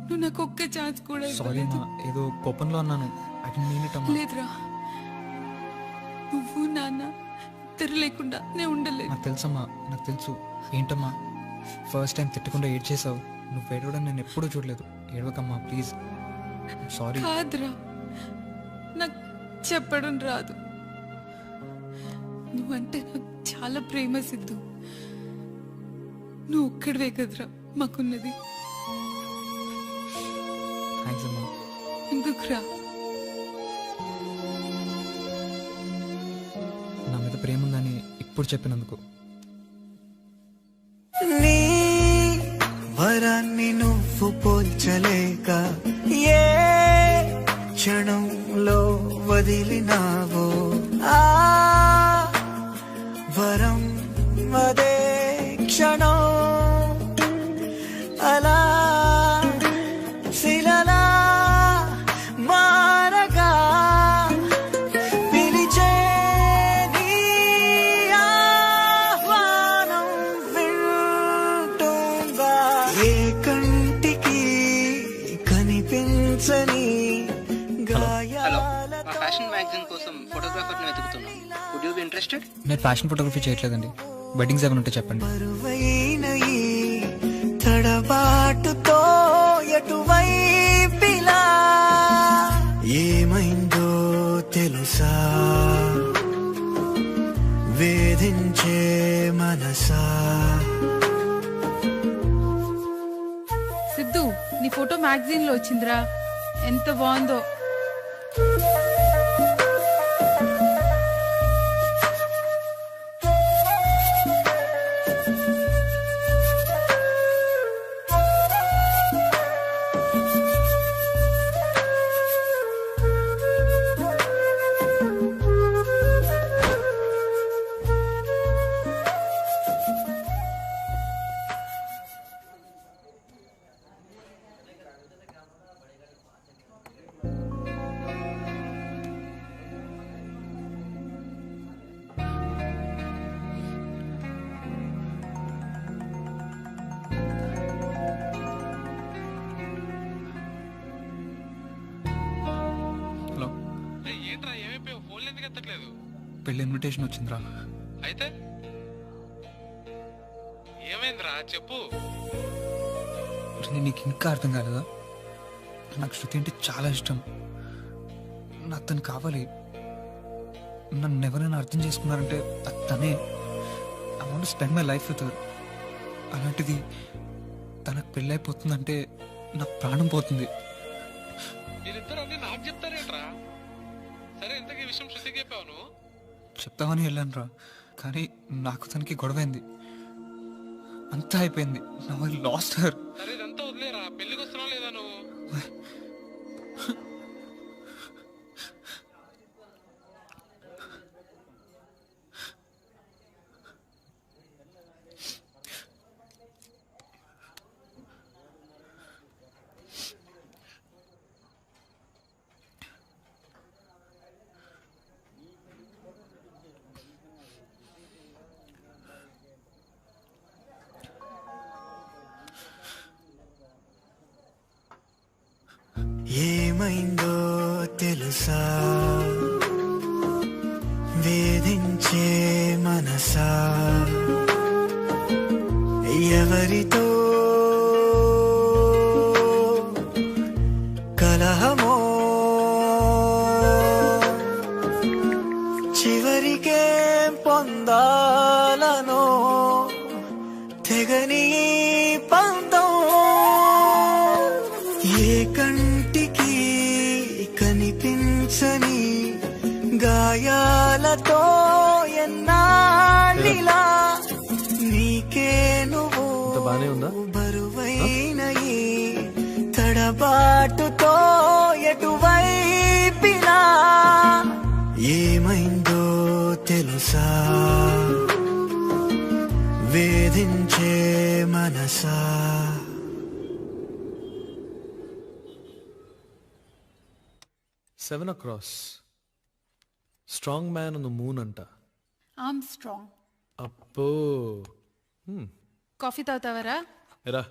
నువ్వు నాకు ఒక్క ఛాన్స్ కూడా సారీ అమ్మా, ఏదో కోపంలో అన్నాను. ఐ డోంట్ మీన్ ఇట్ అమ్మా. లేదురా, నువ్వు నాన్న ఇద్దరు లేకుండా నేను ఉండలేదు. నాకు తెలుసమ్మా, నాకు తెలుసు. ఏంటమ్మా ఫస్ట్ టైం తిట్టకుండా ఏడ్ చేసావు? నువ్వు ఏడవడం నేను ఎప్పుడూ చూడలేదు. ఏడవకమ్మా ప్లీజ్. సారీ. కాదురా, నాకు చెప్పడం రాదు. నువ్వంటే నాకు చాలా ప్రేమ సిద్ధు. నువ్వు ఒక్కడివే కదరా మాకున్నది. థ్యాంక్స్ అమ్మా. ఎందుకురా? నా మీద ప్రేమ ఉందని ఇప్పుడు చెప్పినందుకు. నీ వరాన్ని నువ్వు పోల్చలేక ఏ క్షణంలో వదిలినావో ఆ వరం అదే క్షణం అలా శిలలా మారగా పిలిచే నీ ఆహ్వానం వింటుందా ఏ కంటికి కనిపించని హలో, మా ఫ్యాషన్ మ్యాగజైన్ కోసం ఫోటోగ్రాఫర్ని వెతుకుతున్నాం. Would you be interested? నేను ఫ్యాషన్ ఫోటోగ్రఫీ చేయట్లేదండి. వెడ్డింగ్స్ ఏమైనా ఉంటే చెప్పండి. బరువైన ఈ తడబాటుతో ఎటువైపిలా ఏమైందో తెలుసా వేధించే మనసా. సిద్ధు, నీ ఫోటో మ్యాగజైన్ లో వచ్చిందిరా. ఎంత బాగుందో. పెళ్లి ఇన్విటేషన్ వచ్చిందిరా. అయితే ఏమైందిరా చెప్పు. నీకు ఇంకా అర్థం కాలేదా? నాకు శృతి అంటే చాలా ఇష్టం. నాకు తను కావాలి. నన్ను ఎవరైనా అర్థం చేసుకున్నారంటే తనే. I want to spend my life with her. అలాంటిది తనకు పెళ్ళైపోతుందంటే నాకు ప్రాణం పోతుంది. మీరిద్దరు అన్ని నాకు చెప్తారేంట్రా? సరే ఇంతకీ విషయం శృతికి చెప్పావు నువ్వు? చెప్తామని వెళ్ళాను రా, కానీ నాకు తనకి గొడవైంది. అంతా అయిపోయింది. Now I lost her. సరే ఇదంతా వదిలేరా, పెళ్లికి వస్తున్నావు లేదా నువ్వు? ఏమైందో తెలుసా వేధించే మనసా ఎవరితో కలహమో చివరికేం పొందాలనో తెగని పంతం ఏ కంటికి కనిపించని గాయాలతో ఎన్నాళ్ళిలా నీకే నువ్వు బరువైన ఈ తడబాటుతో ఎటువైపినా ఏమైందో తెలుసా వేధించే మనసా. 7 across. Strong man on the moon అంట. I'm strong. అప్పో. కాఫీ తాగుతావరా? ఎరా.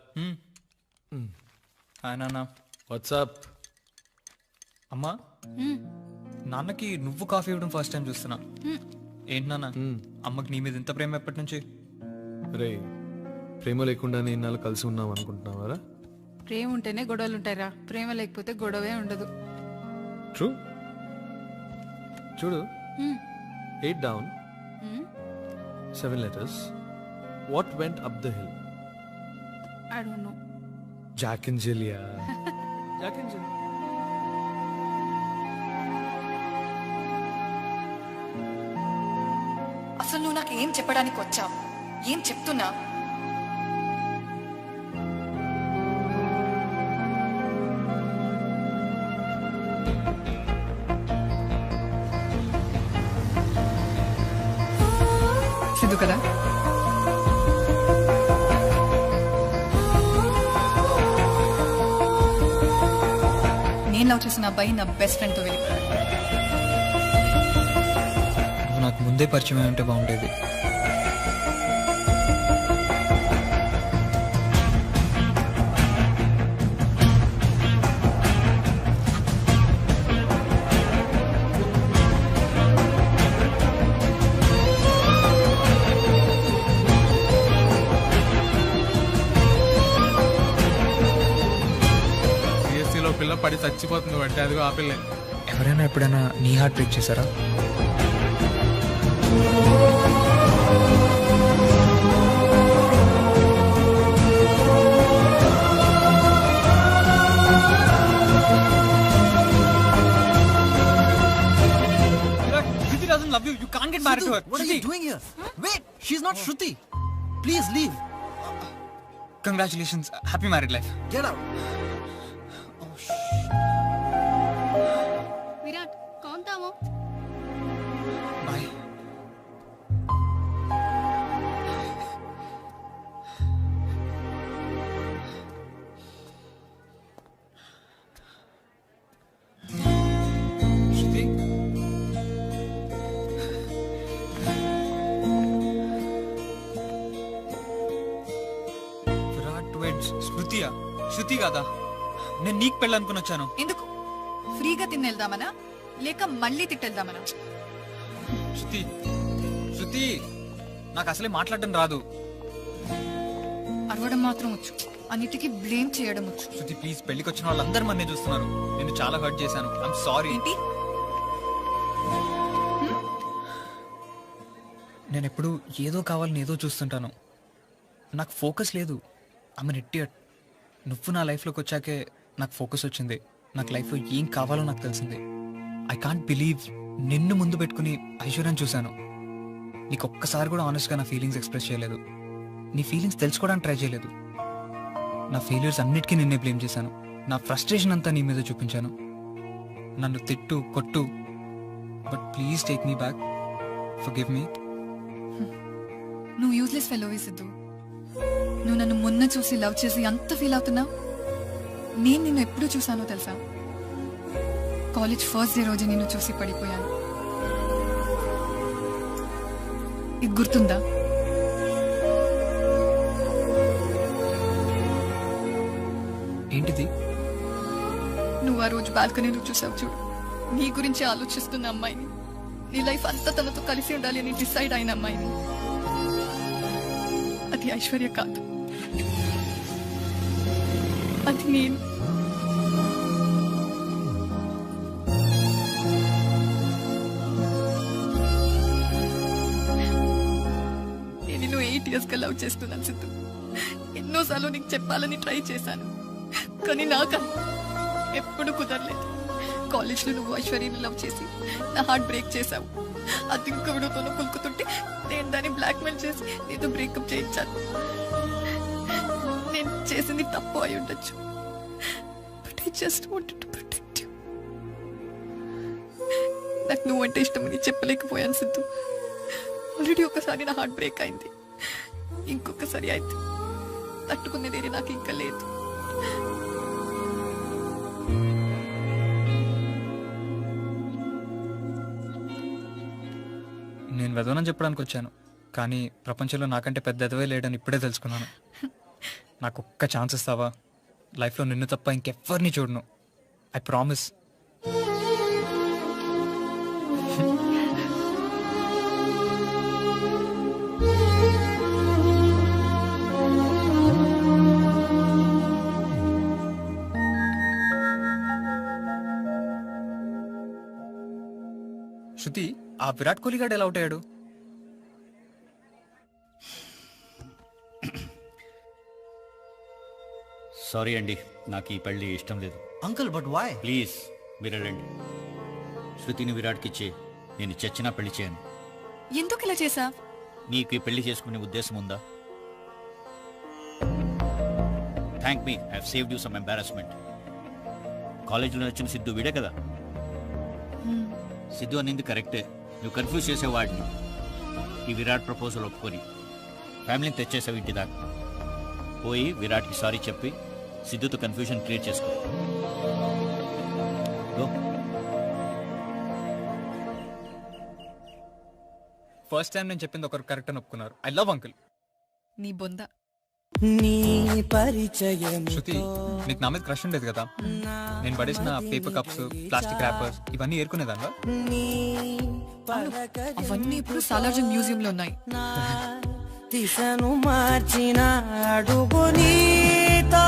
హాయ్ నాన్న. వాట్సాప్. అమ్మా, నాన్నకి నువ్వు కాఫీ ఇవ్వడం ఫస్ట్ టైం చూస్తున్నా. ఏంటి నాన్న, అమ్మకి నీ మీద ఎంత ప్రేమ ఎప్పటి నుంచి? రే, ప్రేమ లేకుండానే ఇన్నాళ్ళు కలిసి ఉన్నాం అనుకుంటున్నావారా? ప్రేమ ఉంటేనే గొడవలు ఉంటాయిరా, ప్రేమ లేకపోతే గొడవే ఉండదు. ట్రూ. చూడు, 8 down, 7 letters. What went up the hill? I don't know. Jack and Jill, yeah. Jack and Jill. అసలు నువ్వు నాకు ఏం చెప్పడానికి వచ్చావు? ఏం చెప్తున్నా? సిద్ధు కదా? నేను లవ్ చేసిన అబ్బాయి నా బెస్ట్ ఫ్రెండ్ తో వెళ్ళిపోయాడు. నాకు ముందే పరిచయం ఉంటే బాగుండేది. సిఎస్సిలో పిల్ల పడి చచ్చిపోతుంది అంటే అదిగో ఆ పిల్లే. ఎవరైనా ఎప్పుడైనా నీ హార్ట్ బ్రేక్ చేశారా? Shruti doesn't love you. You can't get married to her. What are you doing here? Wait, she's not Shruti. Please leave. Congratulations. Happy married life. Get out. Virat కౌంటామో. Bye. Shruti. విరాట్ వెడ్స్ శృతియా? శృతి కాదా? నేను నీకు పెళ్ళనుకుని వచ్చాను. ఎందుకు? ఫ్రీగా తిని వెళ్దామనా లేక మళ్ళీ తిట్టేద్దామనా? శృతి శృతి నాకు అసలే మాట్లాడడం రాదు. అరవడం మాత్రం వచ్చు, అన్నిటికీ బ్లేమ్ చేయడం వచ్చు. శృతి ప్లీజ్, పెళ్లికి వచ్చిన వాళ్ళందరూ మన్నే చూస్తున్నారు. నేను చాలా హర్ట్ చేశాను. I'm sorry. నేను ఎప్పుడు ఏదో కావాలని ఏదో చూస్తుంటాను. నాకు ఫోకస్ లేదు. I'm N idiot. నువ్వు నా లైఫ్లోకి వచ్చాకే నాకు ఫోకస్ వచ్చింది. నాకు లైఫ్లో ఏం కావాలో నాకు తెలిసింది. ఐ కాంట్ బిలీవ్ నిన్ను ముందు పెట్టుకుని ఐశ్వర్యం చూశాను. నీకు ఒక్కసారి కూడా ఆనెస్ట్గా నా ఫీలింగ్స్ ఎక్స్ప్రెస్ చేయలేదు. నీ ఫీలింగ్స్ తెలుసుకోవడానికి ట్రై చేయలేదు. నా ఫెయిల్యూర్స్ అన్నిటికీ నిన్నే బ్లేమ్ చేశాను. నా ఫ్రస్ట్రేషన్ అంతా నీ మీద చూపించాను. నన్ను తిట్టు కొట్టు, but please take me back. Forgive me. నువ్వు యూజ్లెస్ ఫెలోవే సిద్ధు. నువ్వు నన్ను మొన్న చూసి లవ్ చేసి అంత ఫీల్ అవుతున్నావు. నేను నిన్ను ఎప్పుడు చూసానో తెలుసా? కాలేజ్ ఫస్ట్ డే రోజు నిన్ను చూసి పడిపోయాను. ఇది గుర్తుందా? ఏంటిది? నువ్వు ఆ రోజు బాల్కనీలో చూసావు చూడు. నీ గురించి ఆలోచిస్తున్న అమ్మాయిని, నీ లైఫ్ అంతా తనతో కలిసి ఉండాలి అని డిసైడ్ అయిన అమ్మాయిని. అది ఐశ్వర్య కాదు, అది నేను. నేను నిన్ను 8 years గా లవ్ చేస్తున్నాను సిద్ధు. ఎన్నోసార్లు నీకు చెప్పాలని ట్రై చేశాను, కానీ నాకు ఎప్పుడు కుదరలేదు. కాలేజ్లో నువ్వు ఐశ్వర్యని లవ్ చేసి నా హార్ట్ బ్రేక్ చేశావు. అది ఇంకొకటితో కులుకుతుంటే నేను దాన్ని బ్లాక్మెయిల్ చేసి నీతో బ్రేకప్ చేయించాను. నేను చేసింది తప్పు అయి ఉండొచ్చు, but I just wanted to protect you. నాకు నువ్వంటే ఇష్టమని చెప్పలేకపోయాను సిద్ధు. ఆల్రెడీ ఒకసారి నా హార్ట్ బ్రేక్ అయింది, ఇంకొకసారి అయితే తట్టుకునేదేది నాకు ఇంకా లేదు. నేను వెదవనని చెప్పడానికి వచ్చాను, కానీ ప్రపంచంలో నాకంటే పెద్ద ఎదవే లేడని ఇప్పుడే తెలుసుకున్నాను. నాకు ఒక్క ఛాన్స్ ఇస్తావా? లైఫ్లో నిన్ను తప్ప ఇంకెవ్వరిని చూడను. I promise. శృతి, ఆ విరాట్ కోహ్లీ గారు ఎలా అవుట్ అయ్యాడు? సారీ అండి, నాకు ఈ పెళ్లి ఇష్టం లేదు. Uncle, but why? ప్లీజ్ మీరు వెళ్ళండి. శృతిని విరాట్కి ఇచ్చి నేను చచ్చినా పెళ్లి చేయను. ఎందుకు ఇలా చేసా? నీకు ఈ పెళ్లి చేసుకునే ఉద్దేశం ఉందా? Thank me, I have saved you some embarrassment. కాలేజీలో నచ్చిన సిద్ధు వీడే కదా? సిద్ధు అనింది కరెక్టే, నువ్వు కన్ఫ్యూజ్ చేసేవాడిని. ఈ విరాట్ ప్రపోజల్ ఒప్పుకొని ఫ్యామిలీని తెచ్చేసావు ఇంటి దాకా. పోయి విరాట్కి సారీ చెప్పి సిద్ధుతో కన్ఫ్యూజన్ క్రియేట్ చేసుకో. ఫస్ట్ టైం నేను చెప్పింది ఒకరు కరెక్ట్ అని ఒప్పుకున్నారు. I love uncle. నీ బొంద. శృతి, నీకు నా మీద క్రష్ ఉండేది కదా? నేను పడేసిన పేపర్ కప్స్, ప్లాస్టిక్ ర్యాపర్స్ ఇవన్నీ ఏరుకునేదాన్వా? అవన్నీ ఇప్పుడు సాలార్జంగ్ మ్యూజియం లో ఉన్నాయి. దిశను మార్చిన అడుగు నీతో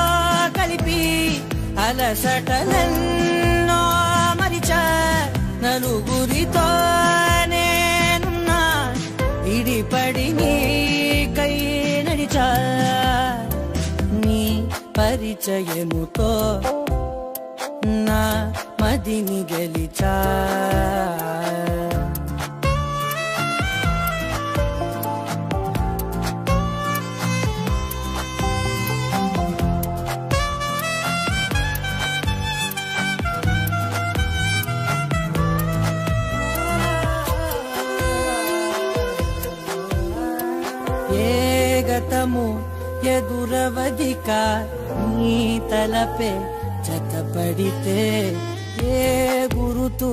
కలిపి అలసటలెన్నో మరిచా. నలుగురితో నేనున్నా ఇడిపడి నీకై నడిచా. నీ పరిచయముతో నా మదిని గెలిచా. గతము ఎదురవదిక నీ తలపే జతపడితే ఏ గురుతు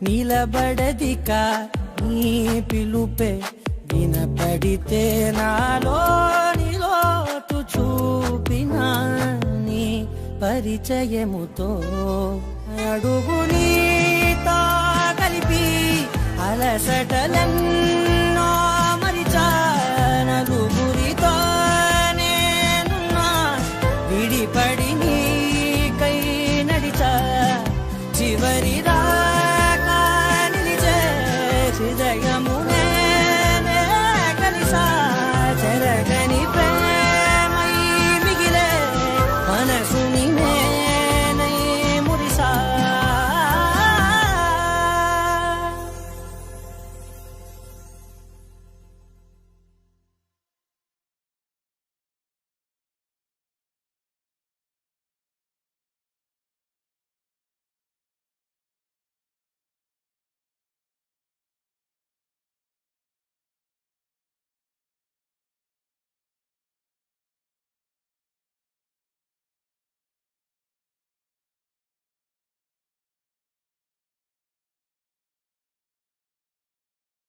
నిలబడదిక నీ పిలుపే వినపడితే నాలోని లోతు చూపిన నీ పరిచయముతో అడుగు నీతో కలిపి అలసటలెన్నో మరిచా